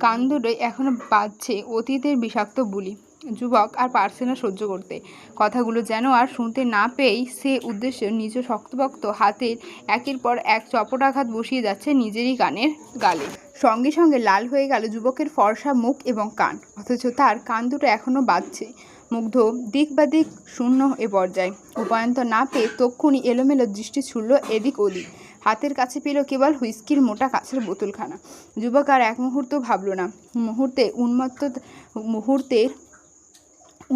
কান দুটোই এখনো বাজছে অতীতের বিষাক্ত বুলি। যুবক আর পারছে না সহ্য করতে। কথাগুলো যেন আর শুনতে না পেয়েই সে উদ্দেশ্যে নিজ শক্তপোক্ত হাতের একের পর এক চপটাঘাত বসিয়ে যাচ্ছে নিজেরই কানের গালে। সঙ্গে সঙ্গে লাল হয়ে গেল যুবকের ফর্সা মুখ এবং কান, অথচ তার কান দুটো এখনো বাজছে। মুগ্ধ দিক বা দিক শূন্য এ পর্যায়ে। উপায়ন্তর না পেয়ে তক্ষুনি এলোমেলো দৃষ্টি ছুড়ল এদিক ওদিক। হাতের কাছে পেল কেবল হুইস্কির মোটা কাছের বোতলখানা। যুবক আর এক মুহূর্ত ভাবল না।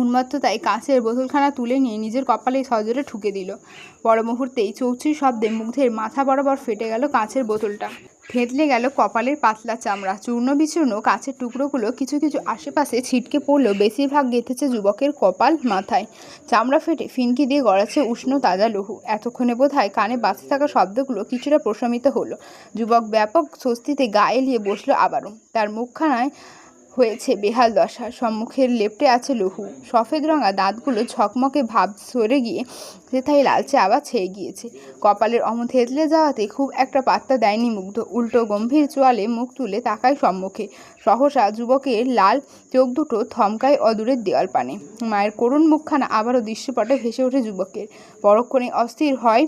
উন্মত্ততায় কাছের বোতলখানা তুলে নিয়ে নিজের কপালে সজোরে ঠুকে দিল। পর মুহূর্তেই চৌচির শব্দে মুগ্ধের মাথা বরাবর ফেটে গেল কাঁচের বোতলটা। থেতলে গেল কপালের পাতলা চামড়া। চূর্ণ বিচূর্ণ কাঁচের টুকরোগুলো কিছু কিছু আশেপাশে ছিটকে পড়লেও বেশিরভাগ গেঁথেছে যুবকের কপাল মাথায়। চামড়া ফেটে ফিনকি দিয়ে গড়াচ্ছে উষ্ণ তাজা লৌহ। এতক্ষণে বোধহয় কানে বাজতে থাকা শব্দগুলো কিছুটা প্রশমিত হলো। যুবক ব্যাপক স্বস্তিতে গা এলিয়ে বসলো আবারও। তার মুখখানায় হয়েছে বেহাল দশা। সম্মুখের লেপ্টে আছে লৌহ। সফেদ রঙা দাঁতগুলো ঝকমকে ভাব সরে গিয়ে সেথায় লালচে আবার ছেয়ে গিয়েছে। কপালের থেতলে যাওয়াতে খুব একটা পাত্তা দেয়নি মুগ্ধ। উল্টো গম্ভীর চোয়ালে মুখ তুলে তাকায় সম্মুখে। সহসা যুবকের লাল চোখ দুটো থমকায় অদূরের দেওয়াল পানে। মায়ের করুণ মুখখানা আবারও দৃশ্যপটে ভেসে ওঠে যুবকের। পরক্ষণে অস্থির হয়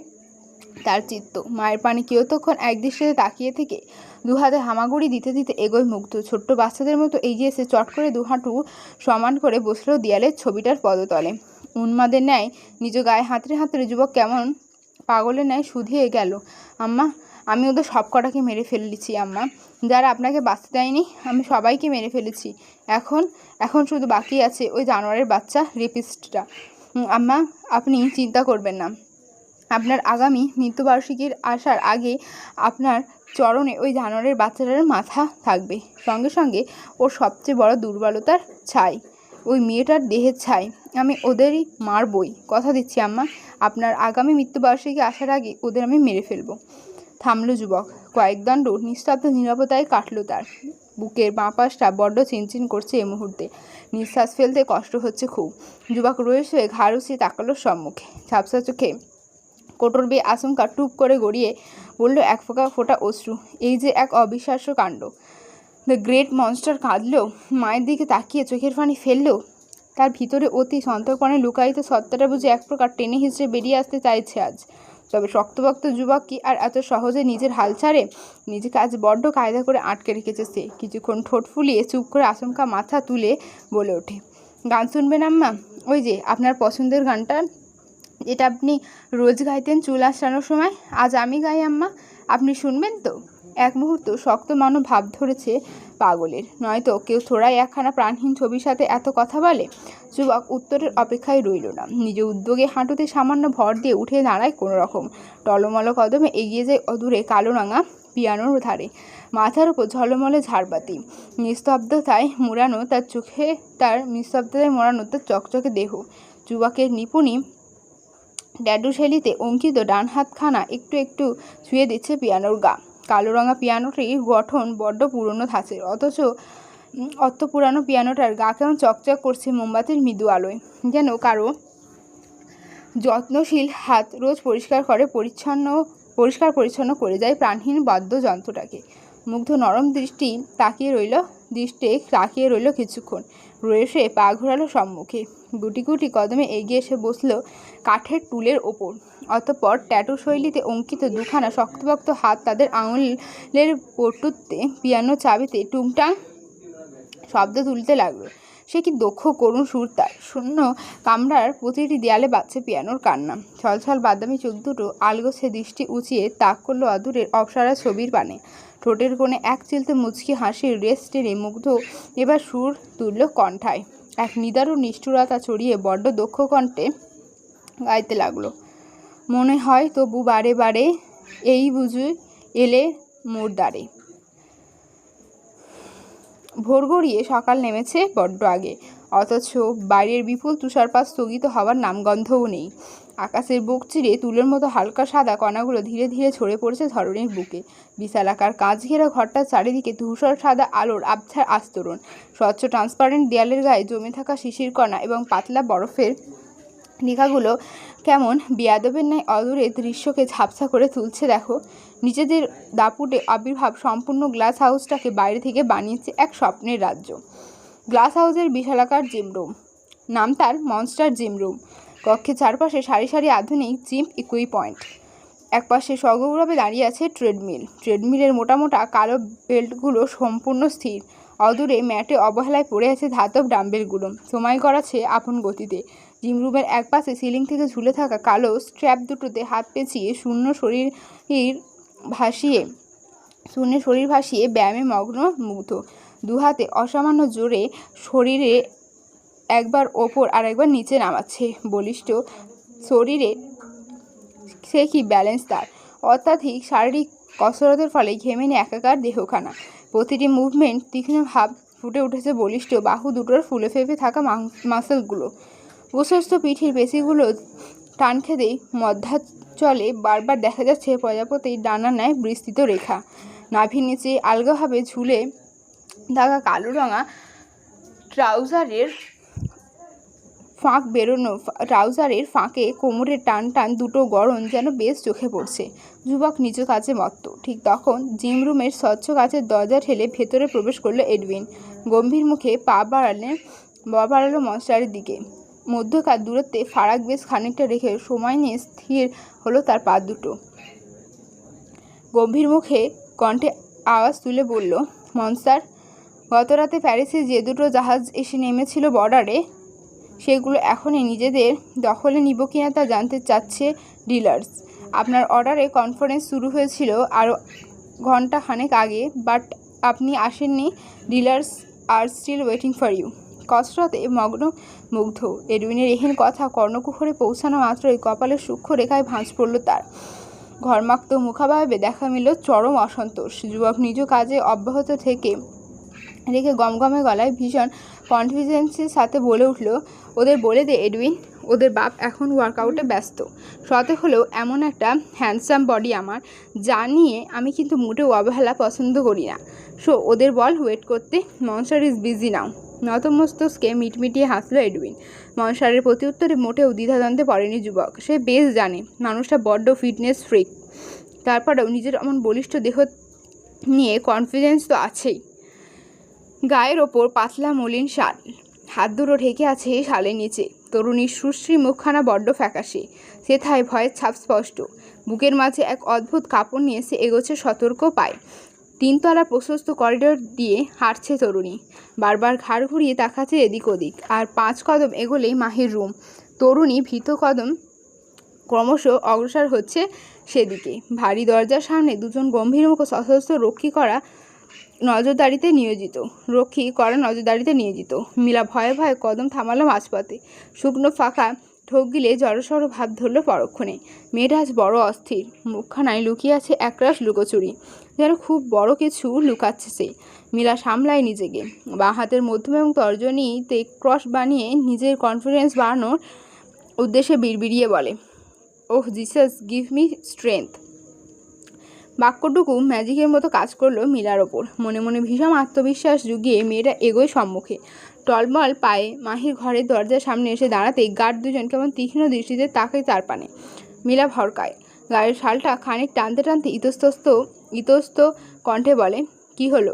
তার চিত্ত। মায়ের পানে কিয়তক্ষণ একদৃষ্টিতে তাকিয়ে থেকে দুহাতে হামাগুড়ি দিতে দিতে এগোয় মুগ্ধ। ছোট্ট বাচ্চাদের মতো এগিয়ে এসে চট করে দুহাঁটু সমান করে বসলো দেয়ালের ছবিটার পদতলে। উন্মাদের ন্যায় নিজ গায়ে হাতড়ে হাতড়ে যুবক কেমন পাগলের ন্যায় শুধিয়ে গেল, আম্মা, আমি ওদের সব কটাকে মেরে ফেলেছি আম্মা। যারা আপনাকে বাঁচতে দেয়নি আমি সবাইকে মেরে ফেলেছি। এখন শুধু বাকি আছে ওই জানোয়ারের বাচ্চা রেপিস্টটা। আম্মা, আপনি চিন্তা করবেন না। আপনার আগামী মৃত্যুবার্ষিকীর আসার আগে আপনার চরণে ওই জানোয়ারের বাচ্চাটার মাথা থাকবে, সঙ্গে সঙ্গে ওর সবচেয়ে বড় দুর্বলতার ছাই, ওই মেয়েটার দেহের ছাই। আমি ওদেরই মারবই, কথা দিচ্ছি আম্মা। আপনার আগামী মৃত্যুবার্ষিকী আসার আগে ওদের আমি মেরে ফেলবো। থামল যুবক। কয়েকদণ্ড নিস্তব্ধ নীরবতায় কাটল তার। বুকের বাঁ পাশটা বড্ড চিনচিন করছে এ মুহূর্তে। নিঃশ্বাস ফেলতে কষ্ট হচ্ছে খুব। যুবক রয়ে শুয়ে ঘাড় উঁচিয়ে তাকালো সম্মুখে। ঝাপসা চোখে কোটর বেয়ে আচমকা টুপ করে গড়িয়ে বলল এক ফোঁটা অশ্রু। এই যে এক অবিশ্বাস্য কাণ্ড। দ্য গ্রেট মনস্টার কাঁদলেও, মায়ের দিকে তাকিয়ে চোখের পানি ফেললেও তার ভিতরে অতি সন্তর্পণে লুকায়িত সত্তাটা বুঝে এক প্রকার টেনে হিঁচড়ে বেরিয়ে আসতে চাইছে আজ। তবে শক্তভক্ত যুবক কি আর এত সহজে নিজের হাল ছাড়ে? নিজেকে আজ বড্ড কায়দা করে আটকে রেখেছে সে। কিছুক্ষণ ঠোঁট ফুলিয়ে চুপ করে আচমকা মাথা তুলে বলে ওঠে, গান শুনবেন আম্মা? ওই যে আপনার পছন্দের গানটা, যেটা আপনি রোজ গাইতেন চুল আঁচড়ানোর সময়, আজ আমি গাই আম্মা, আপনি শুনবেন তো? এক মুহূর্ত শক্ত মানো ভাব ধরেছে পাগলের। নয়তো কেউ থোড়াই একখানা প্রাণহীন ছবির সাথে এত কথা বলে? যুবক উত্তরের অপেক্ষায় রইল না। নিজ উদ্যোগে হাঁটুতে সামান্য ভর দিয়ে উঠে দাঁড়ায় কোনো রকম। টলমল কদমে এগিয়ে যায় অদূরে কালো রাঙা পিয়ানোর ধারে, মাথার উপর ঝলমলে ঝাড়বাতি, নিস্তব্ধতায় মোড়ানো তার চোখে, তার নিস্তব্ধতায় মোড়ানো তার চকচকে দেহ। যুবকের নিপুণী ড্যাডু শৈলীতে অঙ্কিত ডান হাতখানা একটু একটু ছুঁয়ে দিচ্ছে পিয়ানোর গা। কালো রঙা পিয়ানোটির গঠন বড্ড পুরনো ধাঁচের, অথচ অত পুরানো পিয়ানোটার গা কেমন চকচক করছে মোমবাতির মৃদু আলোয়, যেন কারো যত্নশীল হাত রোজ পরিষ্কার পরিচ্ছন্ন করে যায় প্রাণহীন বাদ্যযন্ত্রটাকে। মুগ্ধ নরম দৃষ্টি তাকিয়ে রইল কিছুক্ষণ, রয়েছে পা ঘোরালো সম্মুখে, গুটি গুটি কদমে এগিয়ে এসে বসলো কাঠের টুলের ওপর। অতঃপর ট্যাটু শৈলীতে অঙ্কিত দুখানা শক্তপোক্ত হাত তাদের আঙুলের পটুতে পিয়ানো চাবিতে টুংটাং শব্দ তুলতে লাগলো। সে কি দক্ষ করুণ সুর তার! শূন্য কামরার প্রতিটি দেয়ালে বাজছে পিয়ানোর কান্না। ছলছল বাদামি চোখ দুটো আলগোছে দৃষ্টি উঁচিয়ে তাক করলো অদূরের অপসরা ছবির পানে। ঠোঁটের কোণে এক চিলতে মুচকি হাসির রেশ টেনে মুগ্ধ এবার সুর তুলল কণ্ঠায়। এক নিদারুণ নিষ্ঠুরতা ছড়িয়ে বড্ড দক্ষ কণ্ঠে গাইতে লাগলো। মনে হয় তবু বারে বারে এই বুঝি এলে মোর দ্বারে। ভোর গড়িয়ে সকাল নেমেছে বড্ড আগে, অথচ বাইরের বিপুল তুষারপাত স্থগিত হওয়ার নামগন্ধও নেই। আকাশের বুক চিরে তুলোর মতো হালকা সাদা কণাগুলো ধীরে ধীরে ছড়ে পড়েছে ধরণীর বুকে। বিশালাকার কাঁচ ঘেরা ঘরটার চারিদিকে ধূসর সাদা আলোর আবছার আস্তরণ। স্বচ্ছ ট্রান্সপারেন্ট দেয়ালের গায়ে জমে থাকা শিশির কণা এবং পাতলা বরফের রেখাগুলো কেমন বেয়াদবের ন্যায় অদূরের দৃশ্যকে ঝাপসা করে তুলছে। দেখো, নিজেদের দাপুটে আবির্ভাব সম্পূর্ণ গ্লাস হাউসটাকে বাইরে থেকে বানিয়েছে এক স্বপ্নের রাজ্য। গ্লাস হাউসের বিশালাকার জিম রুম, নাম তার মনস্টার জিম রুম। কক্ষের চারপাশে সারি সারি আধুনিক জিম ইকুইপমেন্ট। একপাশে সগৌরবে দাঁড়িয়ে আছে ট্রেডমিলের মোটা মোটা কালো বেল্টগুলো সম্পূর্ণ স্থির। অদূরে ম্যাটে অবহেলায় পড়ে আছে ধাতব ডাম্বেলগুলো, সময় গড়াচ্ছে আপন গতিতে। জিম রুমের একপাশে সিলিং থেকে ঝুলে থাকা কালো স্ট্র্যাপ দুটোতে হাত পেঁচিয়ে শূন্য শরীর ভাসিয়ে ব্যায়ামে মগ্ন মুগ্ধ। দুহাতে অসামান্য জোরে শরীরে একবার ওপর আর একবার নিচে নামাচ্ছে। বলিষ্ঠ শরীরে সে কি ব্যালেন্স তার! অত্যাধিক শারীরিক কসরতের ফলে ঘেমে নিয়ে একাকার দেহখানা। প্রতিটি মুভমেন্ট তীক্ষ্ণ ভাব ফুটে উঠেছে বলিষ্ঠ বাহু দুটোর ফুলে ফেঁপে থাকা মাসেলগুলো। প্রশস্ত পিঠির পেশিগুলো টান খেতেই মধ্যাঞ্চলে বারবার দেখা যাচ্ছে প্রজাপতির ডানার ন্যায় বিস্তৃত রেখা। নাভির নিচে আলগাভাবে ঝুলে থাকা কালো রঙা ট্রাউজারের ফাঁকে কোমরের টান টান দুটো গড়ন যেন বেশ চোখে পড়ছে। যুবক নিজ কাজে মত্ত। ঠিক তখন জিম রুমের স্বচ্ছ কাচের দরজা ঠেলে ভেতরে প্রবেশ করলো এডউইন। গম্ভীর মুখে পা বাড়ালো মনস্টারের দিকে। মধ্যকার দূরত্বে ফারাক বেশ খানিকটা রেখে সময় নিয়ে স্থির হলো তার পা দুটো। গম্ভীর মুখে কণ্ঠে আওয়াজ তুলে বলল, মনস্টার, গত রাতে প্যারিসে যে দুটো জাহাজ এসে নেমেছিল বর্ডারে, সেগুলো এখনই নিজেদের দখলে নিব কিনা তা জানতে চাচ্ছে ডিলার্স। আপনার অর্ডারে কনফারেন্স শুরু হয়েছিল আরও ঘন্টা খানেক আগে, বাট আপনি আসেননি। Dealers are still waiting for you. কসরতে মগ্ন মুগ্ধ এডউইনের এহেন কথা কর্ণকুহরে পৌঁছানো মাত্রই কপালের সূক্ষ্ম রেখায় ভাঁজ পড়ল তার। ঘর্মাক্ত মুখাভাবে দেখা মিলল চরম অসন্তোষ। যুবক নিজ কাজে অব্যাহত রেখে গমগমে গলায় ভীষণ কনফিডেন্সের সাথে বলে উঠল, ওদের বলে দে এডউইন, ওদের বাপ এখন ওয়ার্কআউটে ব্যস্ত। শতে হলেও এমন একটা হ্যান্ডসাম বডি আমার, যা নিয়ে আমি কিন্তু মোটেও অবহেলা পছন্দ করি না। সো ওদের বল ওয়েট করতে। Monster is busy now. নতমস্তকে মিটমিটিয়ে হাসল এডউইন। মনস্টারের প্রতি উত্তরে মোটেও দ্বিধাদ্বন্দ্বে পড়েনি যুবক। সে বেশ জানে মানুষটা বড্ড ফিটনেস ফ্রিক, তারপরেও নিজের এমন বলিষ্ঠ দেহ নিয়ে কনফিডেন্স তো আছেই। গায়ের ওপর পাতলা মলিন শাল, হাত দুটো ঢেকে আছে শালের নিচে। তরুণীর সুশ্রী মুখখানা বড্ড ফ্যাকাশে, সেথায় ভয়ের ছাপ স্পষ্ট। বুকের মাঝে এক অদ্ভুত কাপড় নিয়ে সে এগোচ্ছে সতর্ক পায়। 3 তলার প্রশস্ত করিডোর দিয়ে হাঁটছে তরুণী, বারবার ঘাড় ঘুরিয়ে তাকাচ্ছে এদিক ওদিক। আর 5 কদম এগোলেই মাহির রুম। তরুণী ভীত কদম ক্রমশ অগ্রসর হচ্ছে সেদিকে। ভারী দরজার সামনে দুজন গম্ভীর মুখ সশস্ত্র রক্ষী করা নজরদারিতে নিয়োজিত। মিলা ভয়ে ভয়ে কদম থামালো মাঝপথে। শুকনো ফাঁকা ঠোক গিলে জড়সড় ভাব ধরল পরক্ষণে। মেয়েটা আজ বড় অস্থির, মুখখানায় লুকিয়ে আছে একরাশ লুকোচুরি, যেন খুব বড় কিছু লুকাচ্ছে সে। মীরা সামলায় নিজেকে, বাঁ হাতের মধ্যম এবং তর্জনীতে ক্রস বানিয়ে নিজের কনফিডেন্স বাড়ানোর উদ্দেশ্যে বিড়বিড়িয়ে বলে, ওহ জিসাস গিভ মি স্ট্রেংথ। বাক্যটুকু ম্যাজিকের মতো কাজ করলো মীরার ওপর। মনে মনে ভীষণ আত্মবিশ্বাস জুগিয়ে মেয়েটা এগোয় সম্মুখে। টলমল পায়ে মাহির ঘরের দরজার সামনে এসে দাঁড়াতেই গার্ড দুজন কেমন তীক্ষ্ণ দৃষ্টিতে তাকায় তার পানে। মীরা ভরকায়, গায়ের শালটা খানিক টানতে টানতে ইতস্ত কণ্ঠে বলে, কি হলো,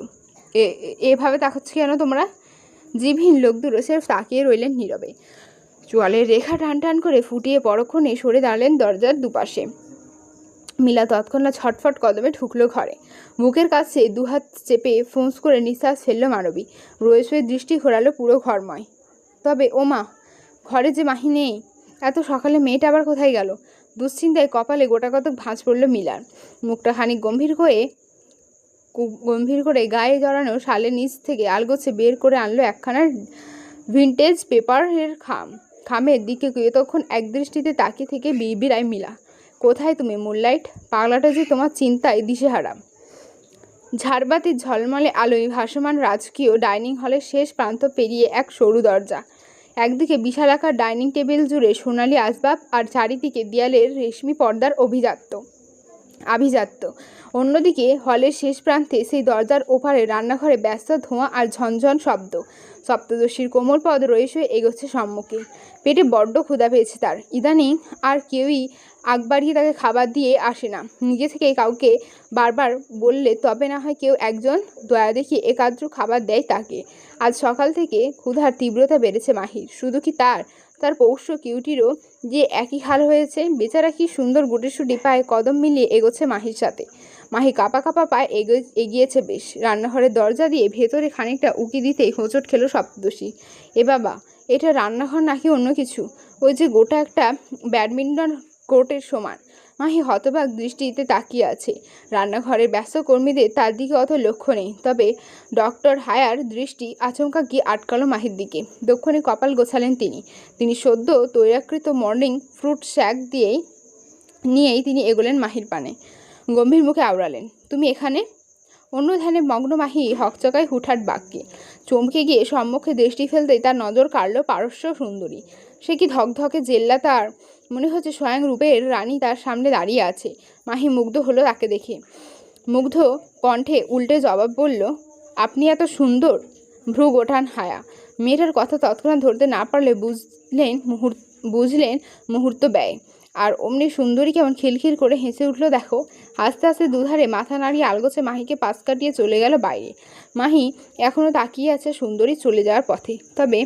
এভাবে তাকাচ্ছ কেন তোমরা? জিভহীন লোক দুটো সেরফ তাকিয়ে রইলেন নীরবে। চোয়ালের রেখা টান টান করে ফুটিয়ে পরক্ষণে সরে দাঁড়ালেন দরজার দুপাশে। মীরা তৎক্ষণাৎ ছটফট কদমে ঢুকলো ঘরে। বুকের কাছে দুহাত চেপে ফোঁস করে নিঃশ্বাস ফেলল মানবী। রয়েছে দৃষ্টি ঘোরালো পুরো ঘরময়। তবে ও মা, ঘরে যে মাহি নেই, এত সকালে মেয়েটা আবার কোথায় গেল? দুশ্চিন্তায় কপালে গোটাকতক ভাঁজ পড়ল মীরার। মুখটা খানিক গম্ভীর করে গায়ে জড়ানো শালের নিচ থেকে আলগোছে বের করে আনলো একখানা ভিন্টেজ পেপারের খামের দিকে তখন একদৃষ্টিতে তাকিয়ে থেকে বিড়বিড়ায় মীরা, কোথায় তুমি মুনলাইট? পাগলাটা যে তোমার চিন্তায় দিশেহারা। ঝাড়বাতির ঝলমলে আলোয় ভাসমান রাজকীয় ডাইনিং হলের শেষ প্রান্ত পেরিয়ে এক সরু দরজা। একদিকে বিশালাকার ডাইনিং টেবিল জুড়ে সোনালি আসবাব, আর চারিদিকে দেয়ালের রেশমি পর্দার আভিজাত্য। অন্যদিকে হলের শেষ প্রান্তে সেই দরজার ওপারে রান্নাঘরে ব্যস্ত ধোঁয়া আর ঝনঝন শব্দ। সপ্তদশীর কোমল পদ রয়েছে এগোচ্ছে সম্মুখে। পেটে বড্ড ক্ষুধা পেয়েছে তার। ইদানিং আর কেউই আগ বাড়িয়ে তাকে খাবার দিয়ে আসে না। নিজে থেকে কাউকে বারবার বললে তবে না হয় কেউ একজন দয়া দেখিয়ে একাদ্র খাবার দেয় তাকে। আজ সকাল থেকে ক্ষুধার তীব্রতা বেড়েছে মাহির। শুধু কি তার পৌষ্য কিউটিরও যে একই হাল হয়েছে। বেচারা কি সুন্দর গুটিসুটি পায়ে কদম মিলিয়ে এগোচ্ছে মাহির সাথে। মাহি কাঁপা কাঁপা পায়ে এগিয়েছে বেশ। রান্নাঘরের দরজা দিয়ে ভেতরে খানিকটা উকি দিতেই হোঁচট খেল সপ্তদশী। এ বাবা, এটা রান্নাঘর নাকি অন্য কিছু? ওই যে গোটা একটা ব্যাডমিন্টন কোর্টের সমান। মাহি হতবাক দৃষ্টিতে তাকিয়ে আছে। রান্নাঘরের ব্যস্ত কর্মীদের তার দিকে অত লক্ষ্য নেই। তবে ডক্টর হায়ার দৃষ্টি আচমকা গিয়ে আটকালো মাহির দিকে। দক্ষিণে কপাল গোছালেন তিনি সদ্য তৈরাকৃত মর্নিং ফ্রুট শ্যাক নিয়েই তিনি এগোলেন মাহির পানে। গম্ভীর মুখে আওড়ালেন, তুমি এখানে? অন্য ধ্যানে মগ্ন মাহি হকচকায় হুটহাট বাক্যে। চমকে গিয়ে সম্মুখে দৃষ্টি ফেলতেই তার নজর কাড়ল পারস্য সুন্দরী। সে কি ধকধকে জেল্লা, তার মনে হচ্ছে স্বয়ং রূপের রানী তার সামনে দাঁড়িয়ে আছে। মাহি মুগ্ধ হলো তাকে দেখে। মুগ্ধ কণ্ঠে উল্টে জবাব বলল, আপনি এত সুন্দর? ভ্রু গোটান হায়া। মেয়েটার কথা তৎক্ষণাৎ ধরতে না পারলে বুঝলেন মুহূর্ত ব্যয়। আর অমনি সুন্দরী কেমন খিলখিল করে হেসে উঠল দেখো। আস্তে আস্তে দুধারে মাথা নাড়িয়ে আলগোছে মাহিকে পাশ কাটিয়ে চলে গেল বাইরে। মাহি এখনও তাকিয়ে আছে সুন্দরী চলে যাওয়ার পথে। তবে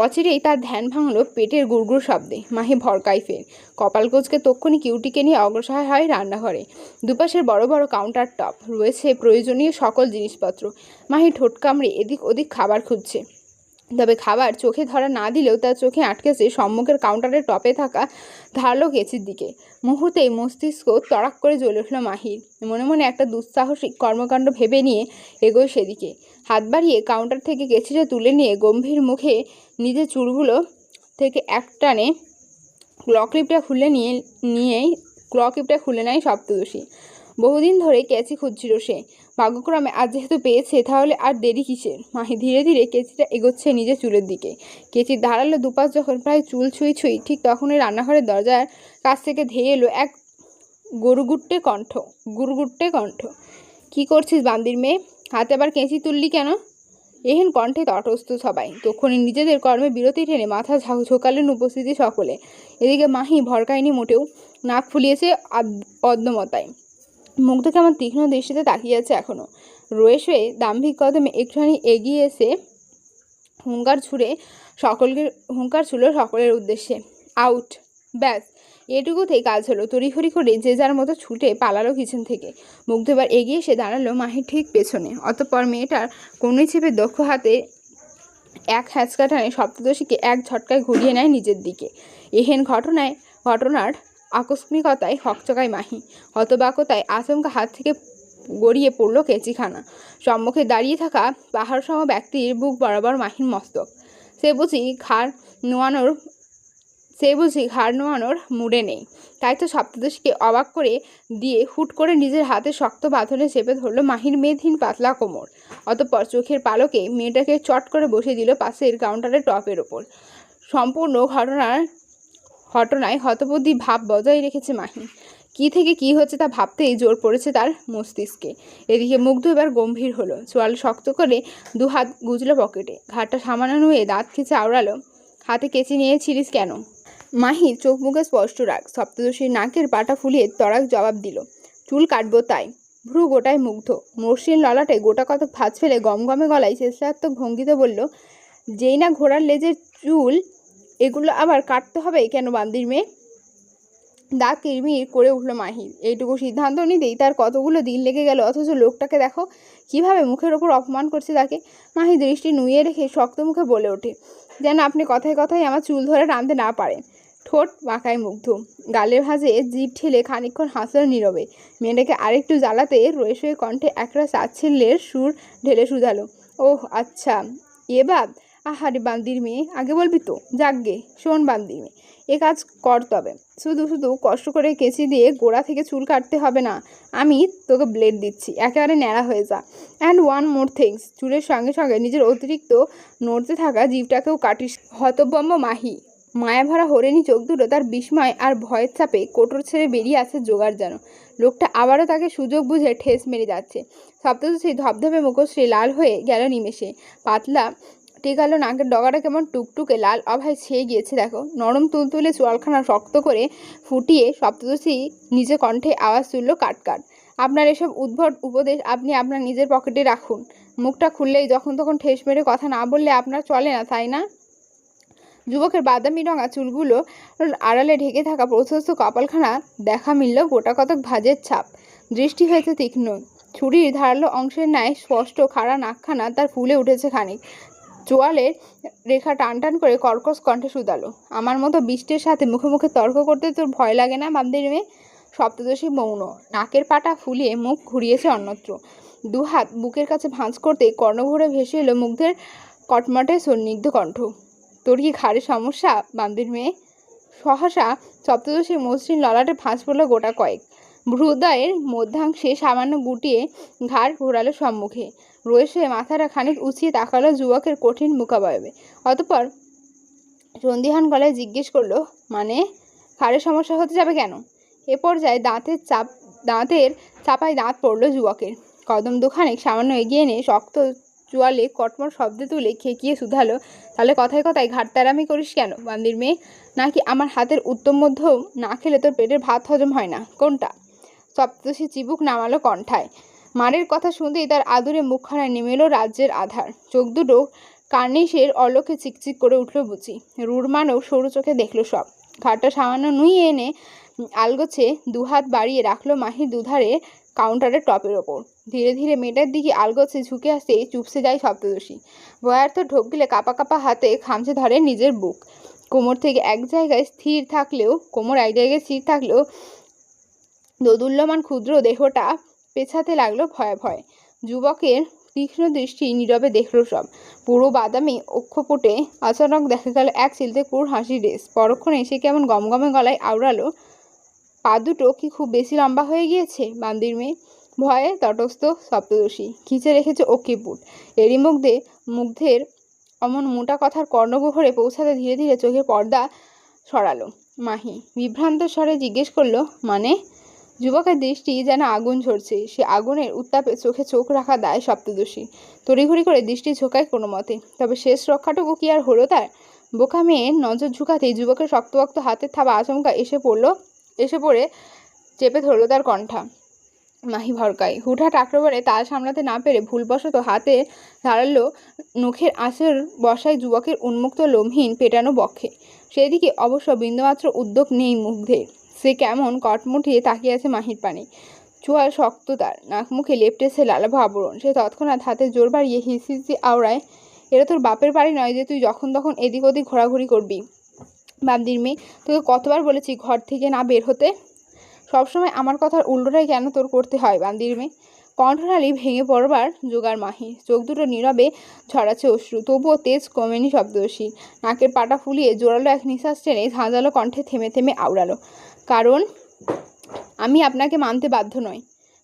অচিরেই তার ধ্যান ভাঙল পেটের গুড়গুড় শব্দে। মাহি ভরকাই ফের। কপাল কোচকে তক্ষুনি কিউটিকে নিয়ে অগ্রসর হয় রান্নাঘরে। দুপাশের বড় বড় কাউন্টার টপ, রয়েছে প্রয়োজনীয় সকল জিনিসপত্র। মাহি ঠোঁট কামড়ে এদিক ওদিক খাবার খুঁজছে। তবে খাবার চোখে ধরা না দিলেও তার চোখে আটকেছে সম্মুখের কাউন্টারের টপে থাকা ধারালো কেচির দিকে। মুহূর্তেই মস্তিষ্ক তড়াক করে জ্বলে উঠল মাহির। মনে মনে একটা দুঃসাহসিক কর্মকাণ্ড ভেবে নিয়ে এগোয় সেদিকে। হাত বাড়িয়ে কাউন্টার থেকে কেচিটা তুলে নিয়ে গম্ভীর মুখে নিজের চুলগুলো থেকে একটানে ক্লক্লিপটা খুলে নেয় সপ্তদশী। বহুদিন ধরে কেচি খুঁজছিল সে। ভাগ্যক্রমে আজ যেহেতু পেয়েছে, তাহলে আর দেরি কিসের? মাহি ধীরে ধীরে কেচিটা এগোচ্ছে নিজের চুলের দিকে। কেচির ধারালো দুপাশ যখন প্রায় চুল ছুঁই ঠিক তখনই রান্নাঘরের দরজার কাছ থেকে ধেয়ে এলো এক গুড়গুট্টে কণ্ঠ। কি করছিস বান্দির মেয়ে? হাতে আবার কেঁচি তুললি কেন? এহেন কণ্ঠে তটস্থ সবাই। তখনই নিজেদের কর্মে বিরতি টেনে মাথা ঝোঁকালেন উপস্থিতি সকলে। এদিকে মাহি ভরকায়নি মোটেও। নাক ফুলিয়েছে অদ্যমতায়। মুগ্ধ কেমন তীক্ষ্ণ দৃষ্টিতে তাকিয়ে আছে এখনো। রয়েছে দাম্ভিক কদমে একটুখানি এগিয়ে এসে হুঙ্কার ছুড়ল সকলের উদ্দেশ্যে, আউট! ব্যাস, এটুকুতেই কাজ হলো। তড়িঘড়ি করে যে যার মতো ছুটে পালালো কিচেন থেকে। মুগ্ধ এবার এগিয়ে এসে দাঁড়ালো মাহির ঠিক পেছনে। অতঃপর মেয়েটার কনুই চেপে দক্ষ হাতে এক হ্যাঁচকা টানে সপ্তদশীকে এক ঝটকায় ঘুরিয়ে নেয় নিজের দিকে। এহেন ঘটনার আকস্মিকতায় হকচকায় মাহি। হতবাকতায় আচমকা হাত থেকে গড়িয়ে পড়ল কেচিখানা। সম্মুখে দাঁড়িয়ে থাকা পাহাড় সম ব্যক্তির বুক বরাবর মাহির মস্তক। সে বুঝি ঘাড় নোয়ানোর সে বুঝি ঘাড় নোয়ানোর মুডে নেই। তাই তো সপ্তদশীকে অবাক করে দিয়ে হুট করে নিজের হাতে শক্ত বাঁধনে চেপে ধরলো মাহির মেদহীন পাতলা কোমর। অতঃপর চোখের পালকে মেয়েটাকে চট করে বসিয়ে দিল পাশের কাউন্টারের টপের ওপর। সম্পূর্ণ ঘটনায় হতবুদ্ধি ভাব বজায় রেখেছে মাহি। কি থেকে কি হচ্ছে তা ভাবতেই জোর পড়েছে তার মস্তিষ্কে। এদিকে মুগ্ধ এবার গম্ভীর হলো, চোয়াল শক্ত করে দুহাত গুজলো পকেটে, ঘাটটা সামান্য নুয়ে দাঁত খিচে আওড়ালো, হাতে কেচি নিয়েছিলিস কেন? মাহি চোখ মুখে স্পষ্ট রাগ। সপ্তদশীর নাকের পাটা ফুলিয়ে তড়াক জবাব দিল, চুল কাটবো তাই। ভ্রু গোটায় মুগ্ধ, মসৃণ ললাটে গোটা কতক ভাঁজ ফেলে গমগমে গলায় চেষ্টাত্মক ভঙ্গিতে বলল, যেই না ঘোড়ার লেজের চুল, এগুলো আবার কাটতে হবে কেন বান্দির মেয়ে? দাঁত কিরমির করে উঠল মাহির। এইটুকু সিদ্ধান্ত নিতেই তার কতগুলো দিন লেগে গেল, অথচ লোকটাকে দেখো কিভাবে মুখের ওপর অপমান করছে তাকে। মাহি দৃষ্টি নুইয়ে রেখে শক্ত মুখে বলে ওঠে, যেন আপনি কথায় কথায় আমার চুল ধরে টানতে না পারেন। ঠোঁট বাঁকায় মুগ্ধ, গালের ভাঁজে জিভ ঠেলে খানিকক্ষণ হাসল নীরবে। মেয়েটাকে আরেকটু জ্বালাতে রয়ে কণ্ঠে একটা চাচ্ছিল্যের সুর ঢেলে শুধালো, ওহ আচ্ছা, এ বাদ। আহারে বান্দির মেয়ে, আগে বলবি তো। যাকগে, শোন বান্দির মেয়ে, এ কাজ কর, তবে শুধু শুধু কষ্ট করে কেচি দিয়ে গোড়া থেকে চুল কাটতে হবে না। আমি তোকে ব্লেড দিচ্ছি, একেবারে ন্যাড়া হয়ে যা। অ্যান্ড ওয়ান মোর থিংস, চুলের সঙ্গে সঙ্গে নিজের অতিরিক্ত নড়তে থাকা জিভটাকেও কাটিস। হতভম্ব মাহি, মায়াভরা হরেনি চোখ দুটো তার বিস্ময় আর ভয়ের চাপে কোটর ছেড়ে বেরিয়ে আসে জোগাড় যেন। লোকটা আবারও তাকে সুযোগ বুঝে ঠেস মেরে যাচ্ছে। সপ্তদশী ধবধবে মুখশ্রী লাল হয়ে গেল নিমেষে। পাতলা টেকালো নাকের ডগাটা কেমন টুকটুকে লাল অভায় ছেয়ে গিয়েছে দেখো। নরম তুলতুলে চোয়ালখানা শক্ত করে ফুটিয়ে সপ্তদশী নিজে কণ্ঠে আওয়াজ তুলল, কাট কাট। আপনার এসব উদ্ভট উপদেশ আপনি আপনার নিজের পকেটে রাখুন। মুখটা খুললেই যখন তখন ঠেস মেরে কথা না বললে আপনার চলে না, তাই না? যুবকের বাদামি রঙা চুলগুলো আড়ালে ঢেকে থাকা প্রশস্ত কপালখানা দেখা মিলল গোটা কতক ভাঁজের ছাপ। দৃষ্টি হয়েছে তীক্ষ্ণ, ছুরির ধারালো অংশের ন্যায় স্পষ্ট। খাড়া নাকখানা তার ফুলে উঠেছে খানিক। চোয়ালের রেখা টান টান করে কর্কশ কণ্ঠে শুধালো, আমার মতো বিষ্টের সাথে মুখে মুখে তর্ক করতে তোর ভয় লাগে না বান্দির মেয়ে? সপ্তদশী মৌন, নাকের পাটা ফুলিয়ে মুখ ঘুরিয়েছে অন্যত্র। দুহাত বুকের কাছে ভাঁজ করতে কর্ণভরে ভেসে এলো মুগ্ধের কটমটে সন্নিগ্ধ কণ্ঠ, তোর কি ঘাড়ে সমস্যা বান্দির মেয়ে? সহসা সপ্তদশীর মসৃণ ললাটে ভাঁজ পড়ল গোটা কয়েক। ভ্রুদয়ের মধ্যাংশে সামান্য গুটিয়ে ঘাড় ঘোরালো সম্মুখে। রয়েছে মাথাটা খানিক উঁচিয়ে তাকালো যুবকের কঠিন মুখাবয়বে। অতঃপর সন্দিহান গলায় জিজ্ঞেস করলো, মানে ঘাড়ের সমস্যা হতে যাবে কেন? এ পর্যায়ে দাঁতের চাপায় দাঁত পড়ল যুবকের। কদম দুখানেক সামান্য এগিয়ে এনে শক্ত চোয়ালে কটমট শব্দে তুলে খেকিয়ে শুধালো, তাহলে কথায় কথায় ঘাটতারামি করিস কেন বান্দির মেয়ে? নাকি আমার হাতের উত্তম মধ্য না খেলে তোর পেটের ভাত হজম হয় না, কোনটা? সপ্তদশী চিবুক নামালো কণ্ঠায়। মারের কথা শুনতেই তার আদুরে মুখখানায় নেমে এলো রাজ্যের আধার। চোখ দুটো কার্নিশের অলোকে চিকচিক করে উঠল বুঝি। রুড়মানব সরু চোখে দেখলো সব। ঘাটটা সামান্য নুইয়ে এনে আলগোছে দুহাত বাড়িয়ে রাখলো মাহির দুধারে কাউন্টারের টপের ওপর। ধীরে ধীরে মেয়েটার দিকে আলগোছে ঝুঁকে আসতে চুপসে যায় সপ্তদশী। ভয়ার্থ ঢোক গিলে কাপা কাপা হাতে খামচে ধরে নিজের বুক। কোমর এক জায়গায় স্থির থাকলেও দোদুল্যমান ক্ষুদ্র দেহটা পেছাতে লাগলো ভয়ে ভয়ে। যুবকের তীক্ষ্ণ দৃষ্টি নীরবে দেখলো সব। পুরো বাদামি অক্ষপুটে অচানক দেখা গেল এক চিলতে কুর হাসির রেশ। পরক্ষণে এসে কেমন গমগমে গলায় আওড়ালো, পা দুটো কি খুব বেশি লম্বা হয়ে গিয়েছে বান্দির মেয়ে? ভয়ে তটস্থ সপ্তদশী, খিচে রেখেছে অক্ষিপুট। এরই মধ্যে মুগ্ধের অমন মোটা কথার কর্ণগহ্বরে পৌঁছাতে ধীরে ধীরে চোখের পর্দা সরালো মাহি। বিভ্রান্ত স্বরে জিজ্ঞেস করলো, মানে? যুবকের দৃষ্টি যেন আগুন ঝরছে। সে আগুনের উত্তাপে চোখে চোখ রাখা দায় সপ্তদশী। তড়িঘড়ি করে দৃষ্টি ঝোঁকায় কোনো মতে। তবে শেষ রক্ষাটুকু কি আর হলো তার? বোকা মেয়ের নজর ঝুঁকাতেই যুবকের শক্তপোক্ত হাতের থাবা আচমকা এসে পড়ে চেপে ধরলো তার কণ্ঠা। মাহি ভরকায়। হুটহাট আক্রমণে তাল সামলাতে না পেরে ভুলবশত হাতে ধারালো নখের আঁচড় বসায় যুবকের উন্মুক্ত লোমহীন পেটানো বক্ষে। সেদিকে অবশ্য বিন্দুমাত্র উদ্যোগ নেই মুগ্ধের। সে কেমন কটমুঠিয়ে তাকিয়ে আছে মাহির পানে। চোয়াল শক্ত তার, নাক মুখে লেপটেছে লালাভ আবরণ। সে তৎক্ষণাৎ হাতে জোর বাড়িয়ে হিসিসি আওড়ায়, এটা তোর বাপের বাড়ি নয় যে তুই যখন তখন এদিক ওদিক ঘোরাঘুরি করবি বান্দির মেয়ে। তোকে কতবার বলেছি ঘর থেকে না বের হতে? সবসময় আমার কথার উল্টোটাই কেন তোর করতে হয় বান্দির মেয়ে? কণ্ঠনালী ভেঙে পড়বার জোগাড় মাহির। চোখ দুটো নীরবে ছড়াচ্ছে অশ্রু, তবুও তেজ কমেনি সপ্তদশীর। নাকের পাটা ফুলিয়ে জোরালো এক নিঃশ্বাস টেনে ঝাঁঝালো কণ্ঠে থেমে থেমে আওড়ালো, কারণ আমি আপনাকে মানতে বাধ্য নই।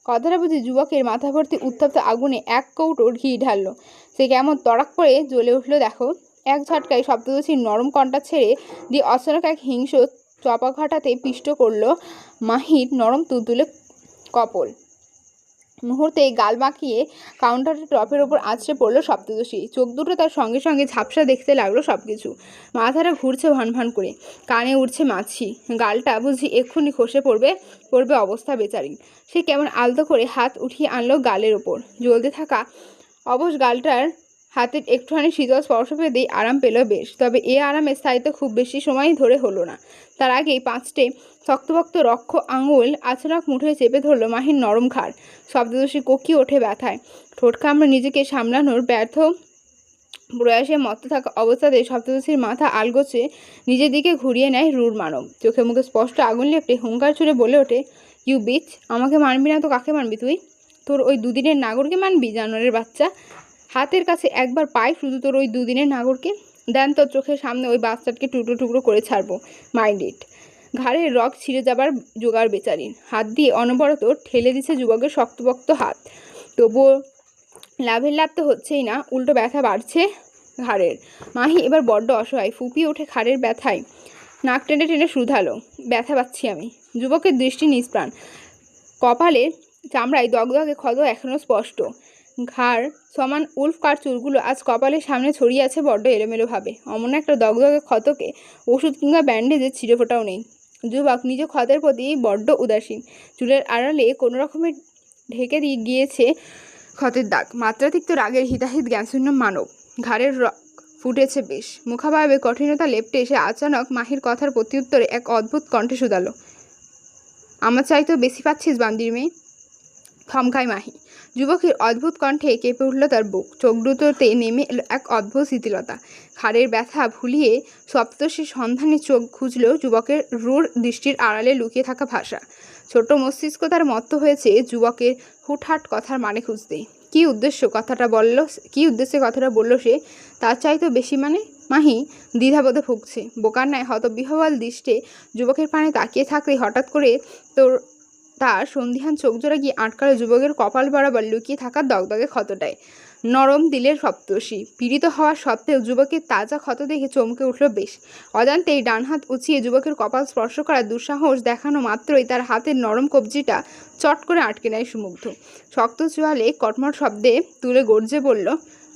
কথাটা বুঝি যুবকের মাথা ভর্তি উত্তপ্ত আগুনে এক কৌটো ঘি ঢাললো। সে কেমন তড়াক করে জ্বলে উঠলো দেখো। এক ঝটকায় সপ্তদশীর নরম কণ্ঠা ছেড়ে দিয়ে অচানক এক হিংস্র চপাঘাটাতে পিষ্ট করলো মাহির নরম তুলতুলে কপল। মুহূর্তেই গাল বাঁকিয়ে কাউন্টারের টপের ওপর আছড়ে পড়লো সপ্তদশী। চোখ দুটো তার সঙ্গে সঙ্গে ঝাপসা দেখতে লাগলো সবকিছু। মাথাটা ঘুরছে ভান করে, কানে উঠছে মাছি। গালটা বুঝি এক্ষুনি খসে পড়বে অবস্থা বেচারির। সে কেমন আলতো করে হাত উঠিয়ে আনলো গালের ওপর। জ্বলতে থাকা অবশ গালটার হাতের একটুখানি শীতল স্পর্শ পেতেই আরাম পেল বেশ। তবে এ আরামের স্থায়িত্ব খুব বেশি সময় ধরে হলো না। তার আগেই 5টে শক্তপোক্ত রক্ষ আঙুল আছাড়াক মুঠোয় চেপে ধরলো মাহির নরম ঘাড়। সপ্তদশী কোকিয়ে ওঠে ব্যথায়। ঠোঁট কামড়ে নিজেকে সামলানোর ব্যর্থ প্রয়াসে মত্ত থাকা অবস্থাতে সপ্তদশীর মাথা আলগোছে নিজের দিকে ঘুরিয়ে নেয় রূঢ় মানব। চোখে মুখে স্পষ্ট আগুন লেপটে হুঙ্কার ছুড়ে বলে ওঠে, ইউ বিচ! আমাকে মানবি না তো কাকে মানবি তুই? তোর ওই দুদিনের নাগরকে মানবি, জানোয়ারের বাচ্চা? হাতের কাছে একবার পাই শুধু তোর ওই দুদিনের নাগরকে। দেন তোর চোখের সামনে ওই বাচ্চাটাকে টুকরো টুকরো করে ছাড়বো, মাইন্ড ইট। ঘাড়ের রগ ছিঁড়ে যাবার জোগাড় বেচারির। হাত দিয়ে অনবরত ঠেলে দিচ্ছে যুবকের শক্তপোক্ত হাত। তবুও লাভের লাভ তো হচ্ছেই না, উল্টো ব্যথা বাড়ছে ঘাড়ের। মাহি এবার বড্ড অসহায়, ফুপিয়ে ওঠে ঘাড়ের ব্যথায়। নাক টেনে টেনে শুধালো, ব্যথা পাচ্ছি আমি। যুবকের দৃষ্টি নিষ্প্রাণ। কপালের চামড়ায় দগদগে ক্ষত এখনও স্পষ্ট। ঘাড় সমান উল্ফ কার চুলগুলো আজ কপালের সামনে ছড়িয়ে আছে বড্ড এলোমেলোভাবে। অমন একটা দগদগে ক্ষতকে ওষুধ কিংবা ব্যান্ডেজে ছিঁড়ে ফোটাও নেই। যুবক নিজ ক্ষতের প্রতি বড্ড উদাসীন। চুলের আড়ালে কোনো রকমে ঢেকে দিয়ে গিয়েছে ক্ষতের দাগ। মাত্রাতিরিক্ত রাগের হিতাহিত জ্ঞানশূন্য মানব। ঘাড়ের ফুটেছে বেশ। মুখাবয়বে কঠিনতা লেপটে এসে আচানক মাহির কথার প্রত্যুত্তরে এক অদ্ভুত কণ্ঠে শুধালো, আমার চাইতেও বেশি পাচ্ছিস বান্দির মেয়ে? থমকায় মাহি। যুবকের অদ্ভুত কণ্ঠে কেঁপে উঠল তার বুক। চোখ দুটোতে নেমে এলো এক অদ্ভুত শিথিলতা। ঘাড়ের ব্যথা ভুলিয়ে সপ্তর্ষির সন্ধানে চোখ খুঁজল যুবকের রূঢ় দৃষ্টির আড়ালে লুকিয়ে থাকা ভাষা। ছোট মস্তিষ্ক তার মত্ত হয়েছে যুবকের হুটহাট কথার মানে খুঁজতে। কী উদ্দেশ্যে কথাটা বলল সে? তার চাইতেও বেশি মানে? মাহি দ্বিধাবোধে ভুগছে। বোকার ন্যায় হতবিহ্বল দৃষ্টে যুবকের পানে তাকিয়ে থাকতেই হঠাৎ করে তার সন্ধিহান চোখ জোড়া গিয়ে আটকালো যুবকের কপাল বরাবর লুকিয়ে থাকা দগদগে ক্ষতটায়। নরম দিলের সপ্তর্ষী। পীড়িত হওয়া সত্ত্বেও যুবকের তাজা ক্ষত দেখে চমকে উঠল বেশ। অজান্তেই ডান হাত উঁচিয়ে যুবকের কপাল স্পর্শ করার দুঃসাহস দেখানো মাত্রই তার হাতের নরম কবজিটা চট করে আটকে নেয় সুমুগ্ধ। শক্ত চোয়ালে কটমট শব্দে তুলে গর্জে বলল,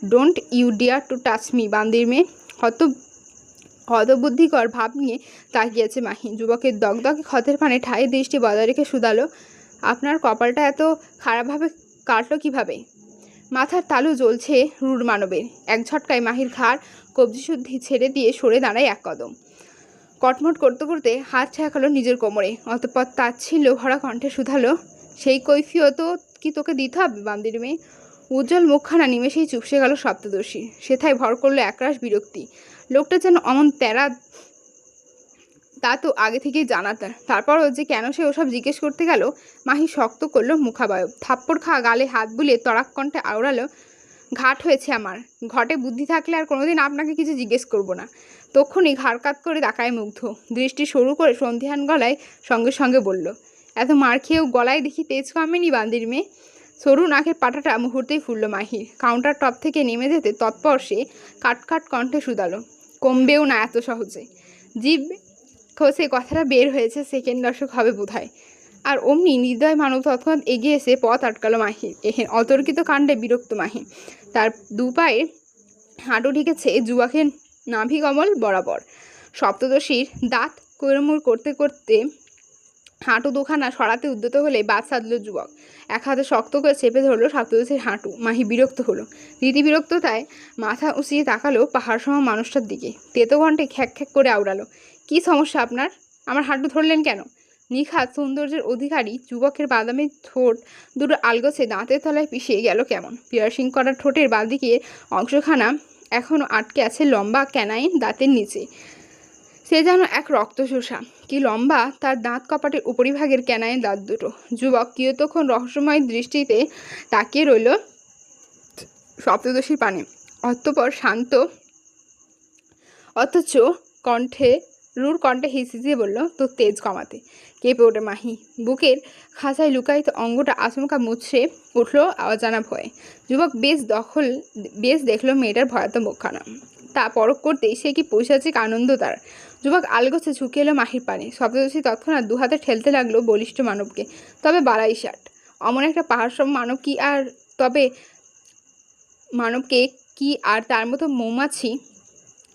don't you dare to touch me বান্দির মেয়ে। হতবুদ্ধিকর ভাব নিয়ে তাকিয়েছে মাহি। যুবকের দগদগে ক্ষতের পানে ঠাই দৃষ্টি বজায় রেখে শুধালো, আপনার কপালটা এত খারাপভাবে কাটলো কিভাবে? মাথার তালু জ্বলছে রূঢ় মানবের। এক ঝটকায় মাহির ঘাড় কবজিশুদ্ধি ছেড়ে দিয়ে সরে দাঁড়ায় এক কদম। কটমট করতে করতে হাত ঠেকালো নিজের কোমরে। অতঃপর তাচ্ছিল্য ভরা কণ্ঠে শুধালো, সেই কৈফিয়ত কি তোকে দিতে হবে বান্দির মেয়ে? উজ্জ্বল মুখখানা নিমেষেই চুপসে গেল সপ্তদর্শী। সেথায় ভর করলো একরাশ বিরক্তি। লোকটা যেন অমন তেরা তা তো আগে থেকেই জানা তার। তারপরও যে কেন সে ওসব জিজ্ঞেস করতে গেল? মাহি শক্ত করলো মুখাবয়ব। থাপ্পড় খাওয়া গালে হাত বুলিয়ে তড়াক কণ্ঠে আওড়ালো, ঘাট হয়েছে আমার। ঘটে বুদ্ধি থাকলে আর কোনোদিন আপনাকে কিছু জিজ্ঞেস করব না। তক্ষুনি ঘাড় কাত করে তাকায় মুগ্ধ। দৃষ্টি সরু করে সন্ধিহান গলায় সঙ্গে সঙ্গে বলল, এত মার খেয়েও গলায় দেখি তেজ কমেনি বান্দির মেয়ে। সরু নাকের পাটাটা মুহূর্তেই ফুলল মাহির। কাউন্টার টপ থেকে নেমে যেতে তৎপর সে কাটকাট কণ্ঠে শুধালো, কমবেও না এত সহজে। জীব খসে কথাটা বের হয়েছে সেকেন্ড দশক হবে বোধহয়। আর অমনি নির্দয় মানব তৎক্ষণাৎ এগিয়ে এসে পথ আটকালো মাহির। এহেন অতর্কিত কাণ্ডে বিরক্ত মাহি। তার দু পায়ে হাঁটু ঢেকেছে যুবকের নাভি কমল বরাবর। সপ্তদশীর দাঁত কৈরমুর করতে করতে হাঁটু দুখানা সরাতে উদ্যত হলে বাদ সাধল যুবক। এক হাতে শক্ত করে চেপে ধরলো সপ্তদশীর হাঁটু। মাহি বিরক্ত হলো। রীতিবিরক্ততায় মাথা উঁচিয়ে তাকালো পাহাড় সম মানুষটার দিকে। তেতো ঘণ্টে খ্যাক খ্যাক করে আওড়ালো, কী সমস্যা আপনার? আমার হাঁটু ধরলেন কেন? নিখাত সৌন্দর্যের অধিকারী যুবকের বাদামি ঠোঁট দুটো আলগোছে দাঁতের তলায় পিষিয়ে গেল কেমন। পিয়ার্সিং করা ঠোঁটের বাঁদিকে অংশখানা এখনও আটকে আছে লম্বা ক্যানাইন দাঁতের নিচে। সে যেন এক রক্তচোষা, কি লম্বা তার দাঁত, কপাটের উপরিভাগের ক্যানায় দাঁত দুটো। যুবক কিয়তক্ষণ রহস্যময় দৃষ্টিতে তাকিয়ে রইল সপ্তদশীর পানে, অতঃপর শান্ত অথচ রুর কণ্ঠে হিসিয়ে বলল, তোর তেজ কমাতে। কেঁপে ওঠে মাহি, বুকের খাঁচায় লুকায়িত অঙ্গটা আচমকা মুছড়ে উঠল অজানা ভয়ে। যুবক বেশ দেখলো মেয়েটার ভয়াত মুখখানা, তা পরখ করতেই সে কি পৈশাচিক আনন্দ তার। যুবক আলগোছে ঝুঁকে এলো মাহির পানে। সপ্তদশী তৎক্ষণাৎ দুহাতে ঠেলতে লাগলো বলিষ্ঠ মানবকে। তবে বাড়াই ষাট, অমন একটা পাহাড় সম মানবকে কি আর তার মতো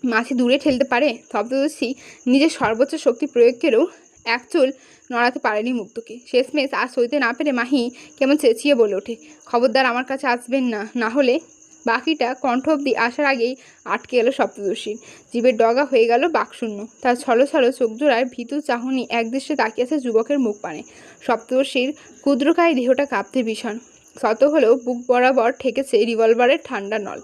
মাছি দূরে ঠেলতে পারে? সপ্তদশী নিজের সর্বোচ্চ শক্তি প্রয়োগ করেও একচুল নড়াতে পারেনি মুগ্ধকে। শেষমেশ আর সইতে না পেরে মাহি কেমন চেঁচিয়ে বলে ওঠে, খবরদার আমার কাছে আসবেন না, না হলে। বাকিটা কণ্ঠ অবধি আসার আগেই আটকে এলো সপ্তদশীর। জীবের ডগা হয়ে গেল বাকশূন্য। তার ছলো ছলো চোখজোড়ায় ভীতু চাহনি একদৃষ্টে তাকিয়েছে যুবকের মুখ পানে। সপ্তদশীর ক্ষুদ্রকায় দেহটা কাঁপতে ভীষণ। শত হলেও বুক বরাবর ঠেকেছে রিভলভারের ঠান্ডা নল।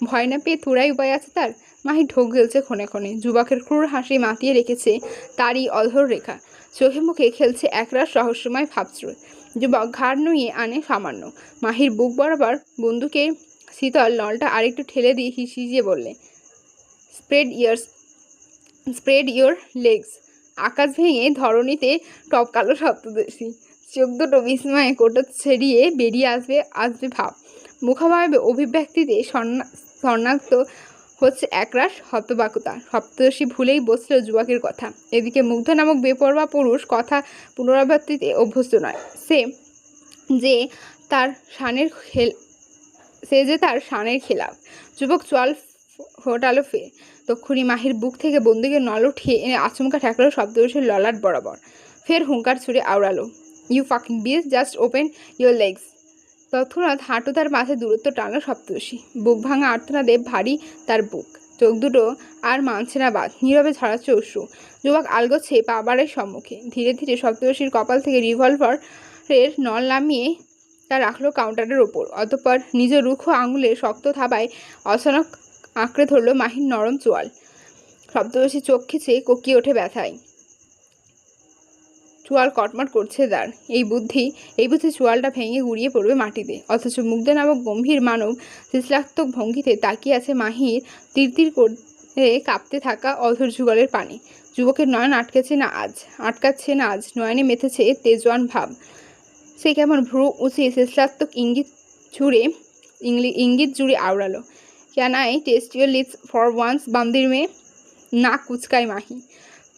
ভয় না পেয়ে থোড়াই উপায় আছে তার? মাহি ঢোক গেলছে ক্ষণে ক্ষণে। যুবকের ক্রূর হাসি মাতিয়ে রেখেছে তারই অধর রেখা। চোখে মুখে খেলছে একরাশ রহস্যময় ভাবস্রোত। যুবক ঘাড় নুইয়ে আনে সামান্য। মাহির বুক বরাবর বন্দুকের শীতল নলটা আরেকটু ঠেলে দিয়ে হিসিয়ে বললে, স্প্রেড ইয়োর লেগস। আকাশ ভেঙে ধরণীতে টপকালো সপ্তদশী। চোখ দুটো বিস্ময়ে কোটো ছেড়িয়ে বেরিয়ে আসবে ভাব। মুখাভাবে অভিব্যক্তিতে স্বর্ণাক্ত হচ্ছে একরাশ হতবাকুতা। সপ্তদশী ভুলেই বসল যুবকের কথা। এদিকে মুগ্ধ নামক বেপরোয়া পুরুষ কথা পুনরাবৃত্তিতে অভ্যস্ত নয়। সে যে তার শানের খেলাফ। যুবক চোয়াল ফোটালো ফের। তক্ষুনি মাহির বুক থেকে বন্দুকের নল উঠিয়ে এনে আচমকা ঠেকলো সপ্তদশীর ললাট বরাবর। ফের হুঙ্কার ছুড়ে আওড়ালো, you fucking bitch, just open your legs. তৎক্ষণাৎ হাঁটু তার মাঝে দূরত্ব টানল সপ্তদশী। বুক ভাঙা আর্তনাদে ভারী তার বুক, চোখ দুটো আর মানছে না বাদ, নীরবে ঝরাচ্ছে অশ্রু। যুবক আলগোছে পাবারের সম্মুখে। ধীরে ধীরে সপ্তদশীর কপাল থেকে রিভলভারের নল নামিয়ে তা রাখলো কাউন্টারের ওপর। অতঃপর নিজ রুক্ষ আঙুলে শক্ত থাবায় অচানক আঁকড়ে ধরল মাহির নরম চোয়াল। সপ্তদশী চোখ খিচে কোকিয়ে ওঠে ব্যথায়। চোয়াল কটমট করছে তার। এই বুদ্ধি চোয়ালটা ভেঙে গুড়িয়ে পড়বে মাটিতে। অথচ মুগ্ধ নামক গম্ভীর মানব শিশ্লাত্মক ভঙ্গিতে তাকিয়ে আছে মাহির তীর করে কাঁপতে থাকা অধর যুগলের পানে। যুবকের নয়ন আটকাচ্ছে না আজ। নয়নে মেতেছে তেজোয়ান ভাব। সে কেমন ভ্রু উঁচিয়ে শিশ্লাত্মক ইঙ্গিত জুড়ে আওড়ালো, can I taste your lips for once বান্দির মেয়ে? না কুচকায় মাহি।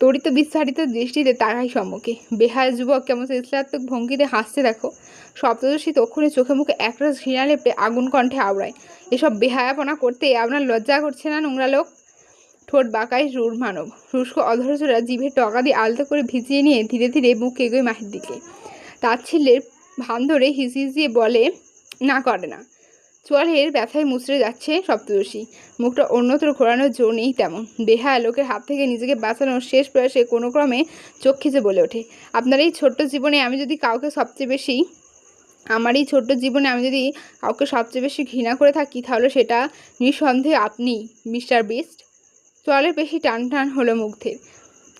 তড়িত বিস্তারিত দৃষ্টিতে তারাই সম্মুখে। বেহায়া যুবক কেমন শিশ্লাত্মক ভঙ্গিতে হাসতে দেখো। সপ্তদশী তক্ষুনি চোখে মুখে একরাশ ঘৃণা লেপে আগুন কণ্ঠে আওড়ায়, এসব বেহায়াপনা করতে আপনার লজ্জা করছে না, নোংরা লোক? ঠোঁট বাঁকায় রূঢ় মানব। শুষ্ক অধরজোড়া জিভের টগা দিয়ে আলতো করে ভিজিয়ে নিয়ে ধীরে ধীরে মুখ এগোয় মাহির দিকে। তাচ্ছিল্যের ভান ধরে হিসিয়ে বলে, না করে না। চোয়ালের ব্যথায় মুচড়ে যাচ্ছে সপ্তদশী। মুখটা অন্যত্র ঘোরানোর জো নেই তেমন। বেহায়া লোকের হাত থেকে নিজেকে বাঁচানোর শেষ প্রয়াসে কোনো ক্রমে চোখ খিচে বলে ওঠে, আমার এই ছোট্ট জীবনে আমি যদি কাউকে সবচেয়ে বেশি ঘৃণা করে থাকি, তাহলে সেটা নিঃসন্দেহে আপনি, মিস্টার বিস্ট। চোয়ালের বেশি টান টান হলো মুগ্ধের।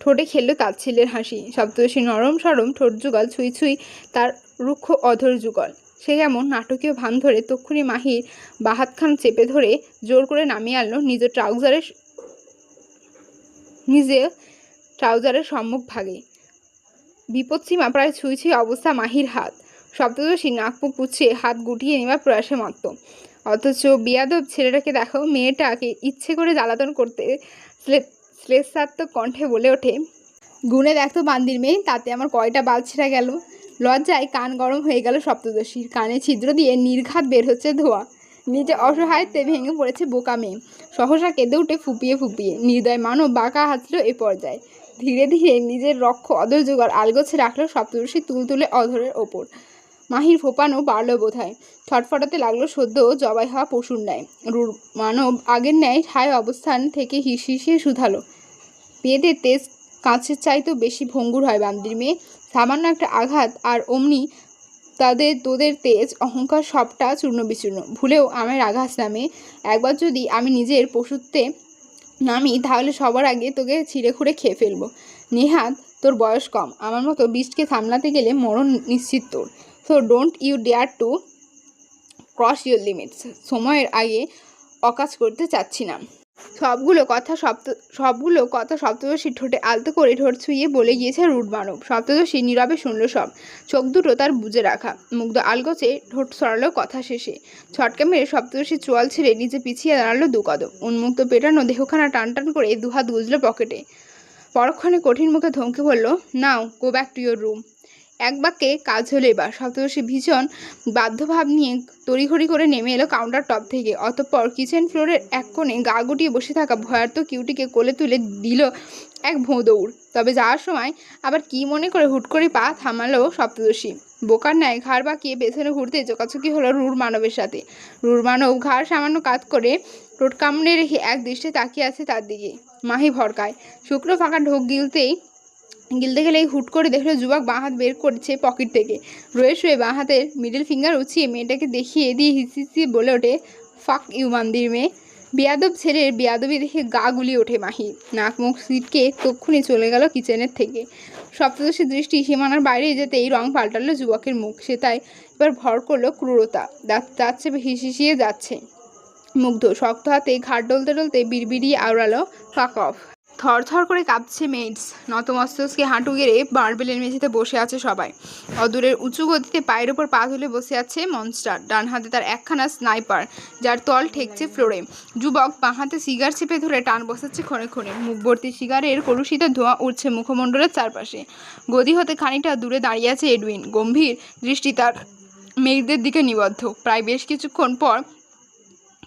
ঠোঁটে খেললো তাচ্ছিল্যের হাসি। সপ্তদশী নরম সরম ঠোঁট যুগল ছুঁই তার রুক্ষ অধর যুগল। সে যেমন নাটকীয় ভান ধরে তক্ষুনি মাহির বাহাতখান চেপে ধরে জোর করে নামিয়ে আনলো নিজ ট্রাউজারের সম্মুখ ভাগে। বিপদসীমা প্রায় ছুঁই অবস্থা মাহির হাত। সপ্তদশী নাক মুখ পুছিয়ে হাত গুটিয়ে নেওয়ার প্রয়াসে মত্ত। অথচ বিয়াদব ছেলেটাকে দেখো, মেয়েটাকে ইচ্ছে করে জ্বালাতন করতে শ্লেষাত্মক কণ্ঠে বলে ওঠে, গুণে দেখতো বান্দির মেয়ে, তাতে আমার কয়টা বাল ছিঁড়া গেল। লজ্জায় কান গরম হয়ে গেল সপ্তদশীর। কানে ছিদ্র দিয়ে নির্ঘাত বের হচ্ছে ধোঁয়া। নিজে অসহায়ত্বে ভেঙে পড়েছে বোকা মেয়ে। সহসা কেঁদে উঠে ফুপিয়ে নির্দয় মানব বাঁকা হাসল এ পর্যায়ে। ধীরে ধীরে নিজের রক্ষ অধর যুগল আলগোছে রাখলো সপ্তদশী তুলতুলে অধরের ওপর। মাহির ফোপানো বাড়ল বোধহয়। ছটফটাতে লাগলো সদ্য জবাই হওয়া পশুর ন্যায়। রূঢ় মানব আগের ন্যায় ঠায় অবস্থান থেকে হিসিয়ে শুধালো, পেটের তেজ কাঁচের চাইতেও বেশি ভঙ্গুর হয় বান্দির মেয়ে। সামান্য একটা আঘাত আর অমনি তোদের তেজ অহংকার সবটা চূর্ণ বিচূর্ণ। ভুলেও আমার আঘাত নামে। একবার যদি আমি নিজের পশুত্বে আমি তাহলে সবার আগে তোকে ছিঁড়ে খুঁড়ে খেয়ে ফেলবো। নেহাত তোর বয়স কম, আমার মতো বিস্টকে সামলাতে গেলে মরণ নিশ্চিত তোর। So don't you dare to cross your limits. সময়ের আগে অকাজ করতে চাচ্ছি না। সবগুলো কথা সপ্তদশী ঠোঁটে আলতো করে ঠোঁট ছুঁয়ে বলে গিয়েছে রুড মানব। সপ্তদশী নীরবে শুনল সব, চোখ দুটো তার বুজে রাখা। মুগ্ধ আলগোচে ঠোঁট সরালো কথা শেষে। ছটকা মেরে সপ্তদশী চোয়াল ছেড়ে নিচে পিছিয়ে দাঁড়ালো দু কদম। উন্মুক্ত পেটানো দেহখানা টান টান করে দুহাত গুজলো পকেটে। পরক্ষণে কঠিন মুখে ধমকে বলল, now go back to your room. এক বাক্যে কাজ হলো এবার। সপ্তদশী ভীষণ বাধ্যভাব নিয়ে তড়িঘড়ি করে নেমে এলো কাউন্টার টপ থেকে। অতঃপর কিচেন ফ্লোরের এক কোণে গা গুটিয়ে বসে থাকা ভয়ার্ত কিউটিকে কোলে তুলে দিল এক ভোঁ দৌড়। তবে যাওয়ার সময় আবার কি মনে করে হুট করে পা থামালো সপ্তদশী। বোকার ন্যায় ঘাড় বাঁকিয়ে পেছনে ঘুরতে চোকাচুকি হলো রুর মানবের সাথে। রুর মানব ঘাড় সামান্য কাত করে ঠোঁট কামড়ে রেখে এক দৃষ্টে তাকিয়ে আছে তার দিকে। মাহি ভরকায়। শুকনো ফাঁকা ঢোক গিলতে গেলেই হুট করে দেখলো যুবক বাঁ হাত বের করছে পকেট থেকে। রয়ে শুয়ে বাঁ হাতের মিডল ফিঙ্গার উঁচিয়ে মেয়েটাকে দেখিয়ে দিয়ে হিসিয়ে বলে ওঠে, ফাক ইউ মন্দির মেয়ে। বেয়াদব ছেলের বেয়াদবি দেখে গা গুলিয়ে ওঠে মাহি। নাক মুখ সিটকে তক্ষুনি চলে গেল কিচেনের থেকে। সপ্তদশীর দৃষ্টি সীমানার বাইরে যেতেই রং পাল্টালো যুবকের মুখ। সে তাই এবার ভর করলো ক্রূরতা। দাঁত চেপে হিসিয়ে যাচ্ছে। মুগ্ধ শক্ত হাতে ঘাট ডলতে ডলতে বিড়বিড়িয়ে আওড়ালো, ফাক অফ। থরথর করে কাঁপছে মেডস। নতমস্তকে হাঁটু গেড়ে মার্বেলের মেঝেতে বসে আছে সবাই। অদূরের উঁচু গতিতে পায়ের ওপর পা তুলে বসে আছে মনস্টার। ডান হাতে তার একখানা স্নাইপার, যার তল ঠেকছে ফ্লোরে। যুবক বাঁ হাতে সিগার চেপে ধরে টান বসাচ্ছে ক্ষণে ক্ষণে। মুখ ভর্তি সিগারের কলুষিতে ধোঁয়া উঠছে মুখমণ্ডলের চারপাশে। গদি হতে খানিকটা দূরে দাঁড়িয়ে আছে এডউইন। গম্ভীর দৃষ্টি তার মেঘদের দিকে নিবদ্ধ। প্রায় বেশ কিছুক্ষণ পর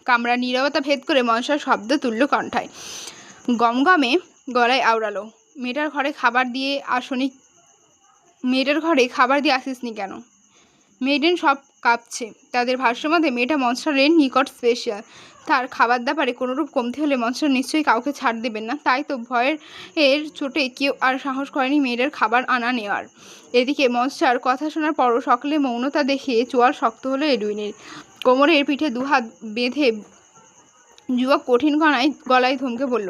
কামরা নীরবতা ভেদ করে মনসার শব্দ তুলল কণ্ঠায়। গমগমে গলায় আওড়ালো, মেয়েটার ঘরে খাবার দিয়ে আসিসনি কেন? মেয়েডেন সব কাঁপছে। তাদের ভাষ্যমতে মেয়েটা মনস্টারের নিকট স্পেশাল। তার খাবার দাবারে কোনোরূপ কমতি হলে মনস্টার নিশ্চয়ই কাউকে ছাড় দেবেন না। তাই তো ভয়ের চোটে কেউ আর সাহস করেনি মেয়েটার খাবার আনা নেওয়ার। এদিকে মনস্টার কথা শোনার পরও সকলে মৌনতা দেখে চোয়াল শক্ত হলো এডউইনের। কোমরের পিঠে দুহাত বেঁধে যুবক কঠিন গলায় ধমকে বলল,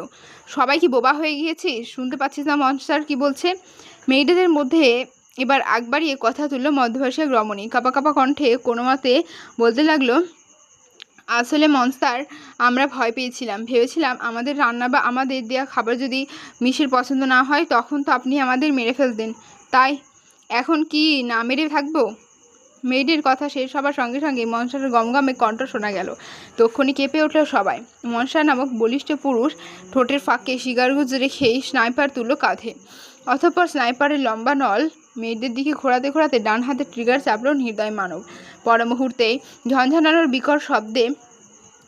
সবাই কি বোবা হয়ে গিয়েছিস? শুনতে পাচ্ছিস না মনস্টার কি বলছে? মেয়েদের মধ্যে এবার আগ বাড়িয়ে কথা তুলল মধ্যবয়সী এক রমণী। কাঁপা কাঁপা কণ্ঠে কোনো মতে বলতে লাগলো, আসলে মনস্টার, আমরা ভয় পেয়েছিলাম। ভেবেছিলাম আমাদের রান্না বা আমাদের দেওয়া খাবার যদি মিশের পছন্দ না হয় তখন তো আপনি আমাদের মেরে ফেলতেন। তাই এখন কি না মেরে থাকবো? মেয়েদের কথা শেষ হবার সঙ্গে সঙ্গে মনসারের গমগমে কণ্ঠ শোনা গেল। তক্ষুনি কেঁপে উঠল সবাই। মনসা নামক বলিষ্ঠ পুরুষ ঠোঁটের ফাঁকে সিগারগুজ রেখেই স্নাইপার তুলল কাঁধে। অতঃপর স্নাইপারের লম্বা নল মেয়েদের দিকে ঘোরাতে ঘোরাতে ডান হাতে ট্রিগার চাপল নির্দয় মানব। পর মুহূর্তেই ঝনঝনানোর বিকট শব্দে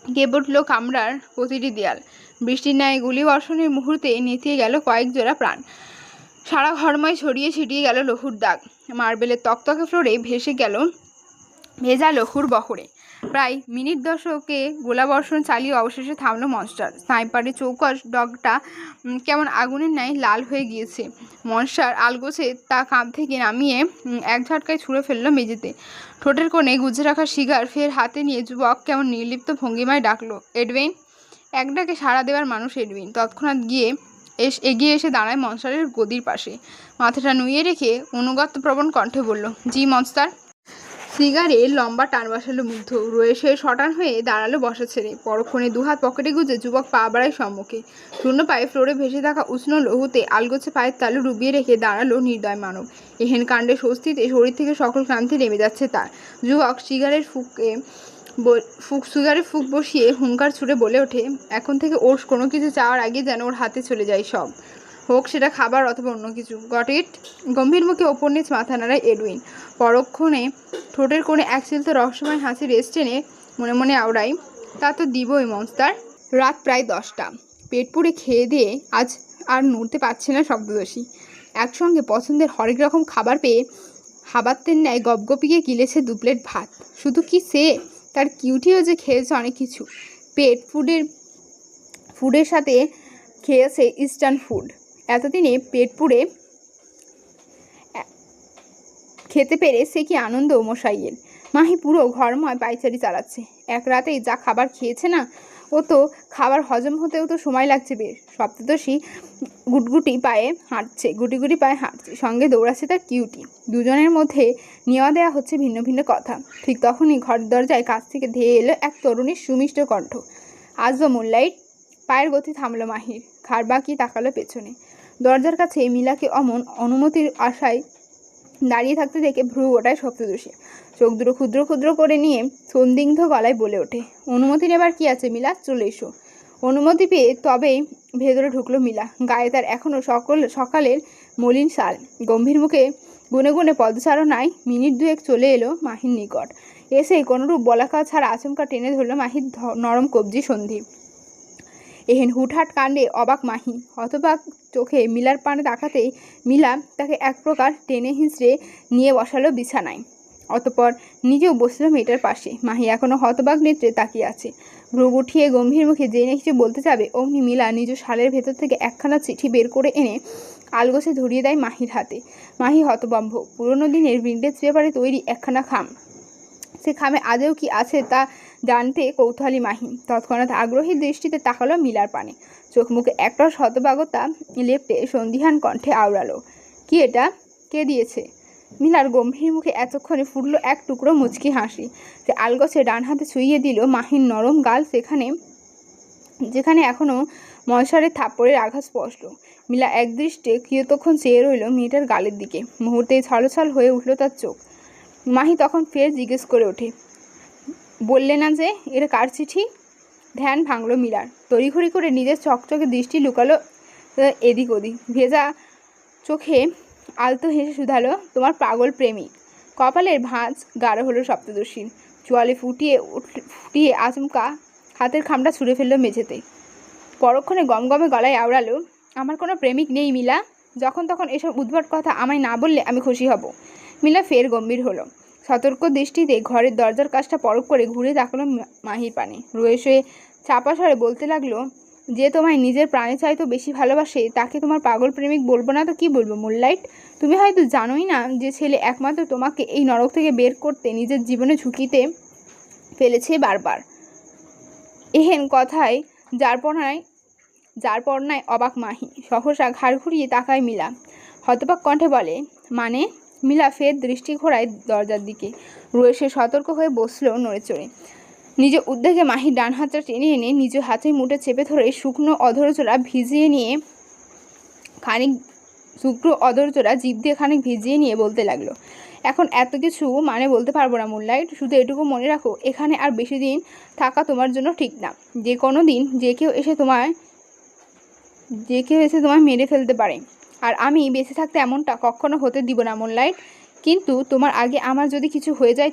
কেঁপে উঠল কামরার প্রতিটি দেয়াল। বৃষ্টির ন্যায় গুলি বর্ষণের মুহূর্তে নেতিয়ে গেল কয়েক জোড়া প্রাণ। সারা ঘরময় ছড়িয়ে ছিটিয়ে গেল লহুর দাগ। মার্বেলের তকতকে ফ্লোরে ভেসে গেল ভেজা লহুর বহরে। প্রায় মিনিট দশকে গোলাবর্ষণ চালিয়ে অবশেষে থামলো মনস্টার। স্নাইপারের চৌকস ডগটা কেমন আগুনের ন্যায় লাল হয়ে গিয়েছে। মনস্টার আলগোছে তা কাঁধ থেকে নামিয়ে এক ঝটকায় ছুঁড়ে ফেললো মেঝেতে। ঠোঁটের কোণে গুজে রাখা সিগার ফের হাতে নিয়ে যুবক কেমন নির্লিপ্ত ভঙ্গিমায় ডাকলো, এডউইন। এক ডাকে সাড়া দেওয়ার মানুষ এডউইন। তৎক্ষণাৎ এগিয়ে এসে দাঁড়ায় মনস্টারের গদির পাশে। মাথাটা নুইয়ে রেখে অনুগত্যপ্রবণ কণ্ঠে বলল, জি মনস্টার। সিগারে লম্বা টান বসালো মুগ্ধ। রয়ে সে শটান হয়ে দাঁড়ালো বসা ছেড়ে। পরক্ষণে দুহাত পকেটে গুজে যুবক পা বাড়ায় সম্মুখে। শূন্য পায়ে ফ্লোরে ভেসে থাকা উষ্ণ লহুতে আলগোছে পায়ের তালু ডুবিয়ে রেখে দাঁড়ালো নির্দয় মানব। এহেন কাণ্ডে স্বস্তিতে শরীর থেকে সকল ক্লান্তি নেমে যাচ্ছে তার। যুবক সিগারের ফুক বসিয়ে হুঙ্কার ছুড়ে বলে ওঠে, এখন থেকে ওর কোনো কিছু চাওয়ার আগে যেন ওর হাতে চলে যায় সব, হোক সেটা খাবার অথবা অন্য কিছু। Got it? গম্ভীর মুখে ওপর নিচ মাথা নাড়ায় এডউইন। পরক্ষণে ঠোঁটের কোণে এক চিলতে রহস্যময় হাসি রেস টেনে মনে মনে আওড়াই, তা তো দিবই মনস্টার। রাত প্রায় 10টা। পেট পুড়ে খেয়ে দিয়ে আজ আর নড়তে পারছে না সপ্তদশী। একসঙ্গে পছন্দের হরেক রকম খাবার পেয়ে হাবাত্তের ন্যায় গপগপিয়ে গিলেছে 2 প্লেট ভাত। শুধু কি সে, তার কিউটিও যে খেয়েছে অনেক কিছু। ফুডের সাথে খেয়েছে ইস্টার্ন ফুড। এতদিনে পেট পুড়ে খেতে পেরে সে কি আনন্দ মশাইয়ের। মাহি পুরো ঘরময় পায়চারি চালাচ্ছে। এক রাতেই যা খাবার খেয়েছে না, ও তো খাবার হজম হতেও তো সময় লাগছে বেশ। সপ্তদশী গুটি পায়ে হাঁটছে, সঙ্গে দৌড়াচ্ছে তার কিউটি। দুজনের মধ্যে নেওয়া দেওয়া হচ্ছে ভিন্ন ভিন্ন কথা। ঠিক তখনই ঘরের দরজায় কাছ থেকে ধেয়ে এলো এক তরুণীর সুমিষ্ট কণ্ঠ। আসবো মুনলাইট? পায়ের গতি থামলো মাহির, ঘাড় বাঁকিয়ে তাকালো পেছনে। দরজার কাছে মিলাকে অমন অনুমতির আশায় দাঁড়িয়ে থাকতে দেখে ভ্রু গোটায় সপ্তদশী। চোখ দুটো ক্ষুদ্র ক্ষুদ্র করে নিয়ে সন্দিগ্ধ গলায় বলে ওঠে, অনুমতি নেবার কি আছে মিলা, চলে এসো। অনুমতি পেয়ে তবেই ভেতরে ঢুকলো মিলা। গায়ে তার এখনও সকালের মলিন শাল। গম্ভীর মুখে গুনে গুনে পদচারণায় মিনিট দুয়েক চলে এলো মাহির নিকট। এসেই কোনোরূপ বলাকা ছাড়া আচমকা টেনে ধরলো মাহির নরম কবজি সন্ধি। এহেন হুটহাট কাণ্ডে অবাক মাহি। হতবাক চোখে মিলার পানে তাকাতেই মিলা তাকে এক প্রকার টেনে হিঁচড়ে নিয়ে বসালো বিছানায়। অতঃপর নিজেও বসলো মেয়েটার পাশে। মাহি এখনো হতবাক নেত্রে তাকিয়ে আছে। ভ্রু উঠিয়ে গম্ভীর মুখে জেনে কিছু বলতে যাবে, অমনি মিলা নিজ শালের ভেতর থেকে একখানা চিঠি বের করে এনে আলগোছে ধরিয়ে দেয় মাহির হাতে। মাহি হতবম্ব। পুরনো দিনের ভিন্টেজ পেপারে তৈরি একখানা খাম। সে খামে আদেও কি আছে তা জানতে কৌতূহলী মাহি তৎক্ষণাৎ আগ্রহী দৃষ্টিতে তাকালো মিলার পানে। চোখ মুখে একটা শতভাগতা লেপটে সন্দিহান কণ্ঠে আওড়ালো, কি এটা? কে দিয়েছে? মিলার গম্ভীর মুখে এতক্ষণে ফুটল এক টুকরো মুচকি হাসি। সে আলগোছে ডান হাতে ছুঁয়ে দিল মাহির নরম গাল, যেখানে এখনো মশারের থাপ্পড়ের আঘাত স্পষ্ট। মিলা একদৃষ্টে কিয়তক্ষণ চেয়ে রইল মেয়েটার গালের দিকে। মুহূর্তেই ছলছল হয়ে উঠল তার চোখ। মাহি তখন ফের জিজ্ঞেস করে ওঠে, বললে না যে এটা কার চিঠি? ধ্যান ভাঙল মিলার। তড়িঘড়ি করে নিজের চকচকে দৃষ্টি লুকালো এদিক ওদিক। ভেজা চোখে আলতো হেসে শুধালো, তোমার পাগল প্রেমিক। কপালের ভাঁজ গাঢ় হলো সপ্তদশীর। চোয়ালে ফুটিয়ে আচমকা হাতের খামটা ছুঁড়ে ফেললো মেঝেতে। পরক্ষণে গমগমে গলায় আওড়ালো, আমার কোনো প্রেমিক নেই মিলা। যখন তখন এসব উদ্ভট কথা আমায় না বললে আমি খুশি হব। মিলা ফের গম্ভীর হলো। সতর্ক দৃষ্টিতে ঘরের দরজার কাছটা পরখ করে ঘুরে তাকালো মাহির পানে। রয়ে শুয়ে চাপা স্বরে বলতে লাগলো, যে তোমায় নিজের প্রাণে চাইতো বেশি ভালোবাসে তাকে তোমার পাগল প্রেমিক বলবো না তো কি বলবো মুনলাইট? তুমি হয়তো জানোই না যে ছেলে একমাত্র তোমাকে এই নরক থেকে বের করতে নিজের জীবনে ঝুঁকিতে ফেলেছে বারবার। এহেন কথায় যার পরনায় অবাক মাহি। সহসা ঘাড় ঘুরিয়ে তাকায় মিলা। হতবাক কণ্ঠে বলে, মানে? মিলা ফের দৃষ্টি ঘোরায় দরজার দিকে। রয়েছে সতর্ক হয়ে বসলো নড়ে চড়ে। নিজ উদ্যোগে মাহির ডান হাতটা টেনে এনে নিজ হাতের মুঠে চেপে ধরে শুকনো অধরচোরা জিভ দিয়ে খানিক ভিজিয়ে নিয়ে বলতে লাগলো, এখন এত কিছু মানে বলতে পারবো না মুনলাইট, শুধু এটুকু মনে রাখো এখানে আর বেশি দিন থাকা তোমার জন্য ঠিক না। যে কোনো দিন যে কেউ এসে তোমায় মেরে ফেলতে পারে, আর আমি বেঁচে থাকতে এমনটা কখনো হতে দিব না মুনলাইট। কিন্তু তোমার আগে আমার যদি কিছু হয়ে যায়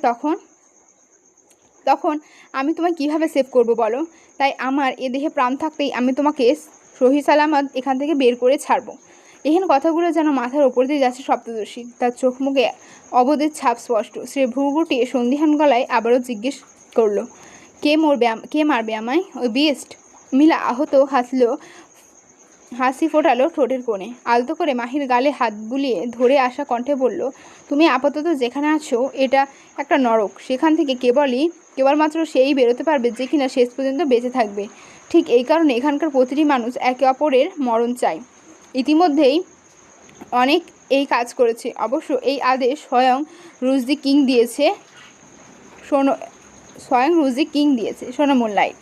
তখন আমি তোমায় কিভাবে সেভ করব বলো? তাই আমার এ দেহে প্রাণ থাকতেই আমি তোমাকে সহি সালামত এখান থেকে বের করে ছাড়বো। এহেন কথাগুলো যেন মাথার ওপর দিয়ে যাচ্ছে সপ্তদশী। তার চোখ মুখে অবদের ছাপ স্পষ্ট। সে ভ্রু গুটিয়ে সন্দিহান গলায় আবারও জিজ্ঞেস করলো, কে মারবে আমায়? ওই বিস্ট? মিলা আহত হাসি ফোটালো ঠোঁটের কোণে। আলতো করে মাহির গালে হাত বুলিয়ে ধরে আসা কণ্ঠে বলল, তুমি আপাতত যেখানে আছো এটা একটা নরক। সেখান থেকে কেবলমাত্র সেই বেরোতে পারবে যে কিনা শেষ পর্যন্ত বেঁচে থাকবে। ঠিক এই কারণে এখানকার প্রতিটি মানুষ একে অপরের মরণ চায়। ইতিমধ্যেই অনেক এই কাজ করেছে। অবশ্য এই আদেশ স্বয়ং রুজদি কিং দিয়েছে। শোনো মুনলাইট।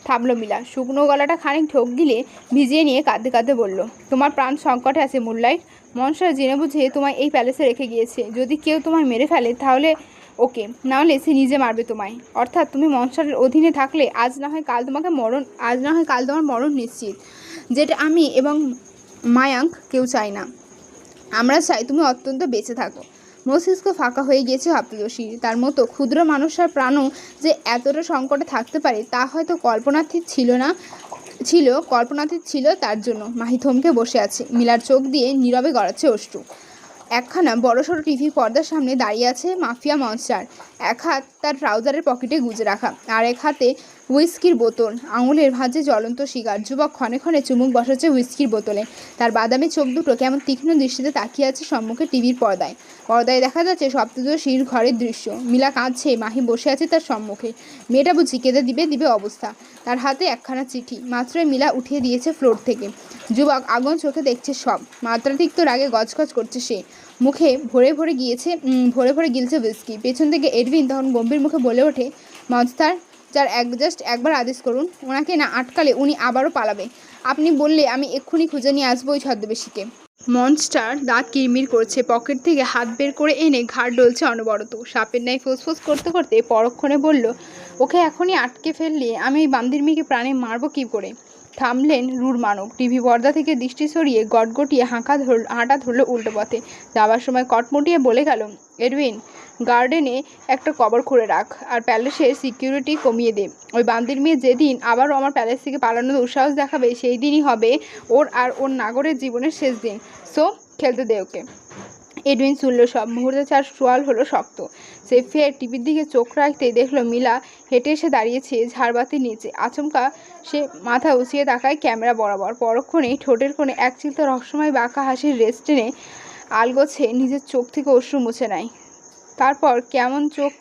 থামলো মিলা। শুকনো গলাটা খানিক ঢোক গিলে ভিজিয়ে নিয়ে কাঁদতে কাঁদতে বলল, তোমার প্রাণ সংকটে আছে মুনলাইট। মনসার জেনে বুঝে তোমায় এই প্যালেসে রেখে গিয়েছে। যদি কেউ তোমায় মেরে ফেলে তাহলে ওকে, নাহলে সে নিজে মারবে তোমায়। অর্থাৎ তুমি মনসারের অধীনে থাকলে আজ না হয় কাল তোমার মরণ নিশ্চিত। যেটা আমি এবং মায়াঙ্ক কেউ চাই না। আমরা চাই তুমি অত্যন্ত বেঁচে থাকো। মস্তিষ্ক ফাঁকা হয়ে গিয়েছে সপ্তদশীর। তার মতো ক্ষুদ্র মানুষের প্রাণও যে এতটা সংকটে থাকতে পারে তা হয়তো কল্পনাতীত ছিল তার জন্য। মাহি থমকে বসে আছে। মিলার চোখ দিয়ে নীরবে গড়াচ্ছে অশ্রু। একখানা বড়সড় টিভি পর্দার সামনে দাঁড়িয়ে আছে মাফিয়া মনস্টার। এক হাত তার ট্রাউজারের পকেটে গুজে রাখা, আর এক হাতে হুইস্কির বোতল, আঙুলের ভাঁজে জ্বলন্ত শিকার। যুবক ক্ষণে ক্ষণে চুমুক বসাচ্ছে হুইস্কির বোতলে। তার বাদামি চোখ দুটো কেমন তীক্ষ্ণ দৃষ্টিতে তাকিয়ে আছে সম্মুখে টিভির পর্দায়। পর্দায় দেখা যাচ্ছে সপ্তদশীর ঘরের দৃশ্য। মিলা কাঁদছে, মাহি বসে আছে তার সম্মুখে। মেয়েটা বুঝি কেঁদে দিবে অবস্থা। তার হাতে একখানা চিঠি, মাত্রই মিলা উঠিয়ে দিয়েছে ফ্লোর থেকে। যুবক আগুন চোখে দেখছে সব। মাত্রাতিরিক্ত রাগে গজগজ করছে সে। মুখে ভরে ভরে গিলছে হুইস্কি। পেছন থেকে এডভিন তখন গম্ভীর মুখে বলে ওঠে, মনস্টার যার জাস্ট একবার আদেশ করুন, ওনাকে না আটকালে উনি আবারও পালাবে। আপনি বললে আমি এক্ষুনি খুঁজে নিয়ে আসবো ওই ছদ্মবেশীকে। মনস্টার দাঁত কিরমির করছে, পকেট থেকে হাত বের করে এনে ঘাড় ডলছে অনবরত। সাপের ন্যায় ফোঁস করতে করতে পরক্ষণে বলল, ওকে এখনই আটকে ফেললে আমি ওই বান্দির মেয়েকে প্রাণে মারবো কী করে? থামলেন রূঢ় মানব। টিভি পর্দা থেকে দৃষ্টি সরিয়ে গটগটিয়ে হাঁটা ধরল উল্টো পথে। যাওয়ার সময় কটমটিয়ে বলে গেল, এডউইন, গার্ডেনে একটা কবর খুঁড়ে রাখ, আর প্যালেসের সিকিউরিটি কমিয়ে দে। ওই বান্দির মেয়ে যেদিন আবারও আমার প্যালেস থেকে পালানোর দুঃসাহস দেখাবে, সেই দিনই হবে ওর আর ওর নাগরের জীবনের শেষ দিন। সো খেলতে দে ওকে। এডউইন শুনল সব। মুহূর্তে চার সোয়াল হলো শক্ত। সে ফের টিভির দিকে চোখ রাখতেই দেখলো মিলা হেঁটে এসে দাঁড়িয়েছে ঝাড়বাতির নিচে। আচমকা সে মাথা উঁচিয়ে তাকায় ক্যামেরা বরাবর। পরক্ষণেই ঠোঁটের কোণে এক চিলতে রহস্যময় বাঁকা হাসির রেস টেনে আলগোছে নিজের চোখ থেকে অশ্রু মুছে নেয়। তারপর কেমন চোখ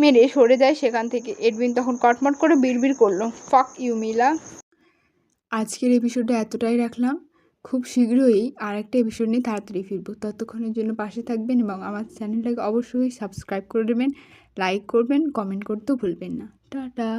মেরে সরে যায় সেখান থেকে। এডউইন তখন কটমট করে বিড়বিড় করলো, ফাক ইউ মিলা। আজকের এপিসোডটা এতটাই রাখলাম। খুব শীঘ্রই আর একটা এপিসোড নিয়ে তাড়াতাড়ি ফিরবো। ততক্ষণের জন্য পাশে থাকবেন এবং আমার চ্যানেলটাকে অবশ্যই সাবস্ক্রাইব করে দেবেন, লাইক করবেন, কমেন্ট করতেও ভুলবেন না। টাটা।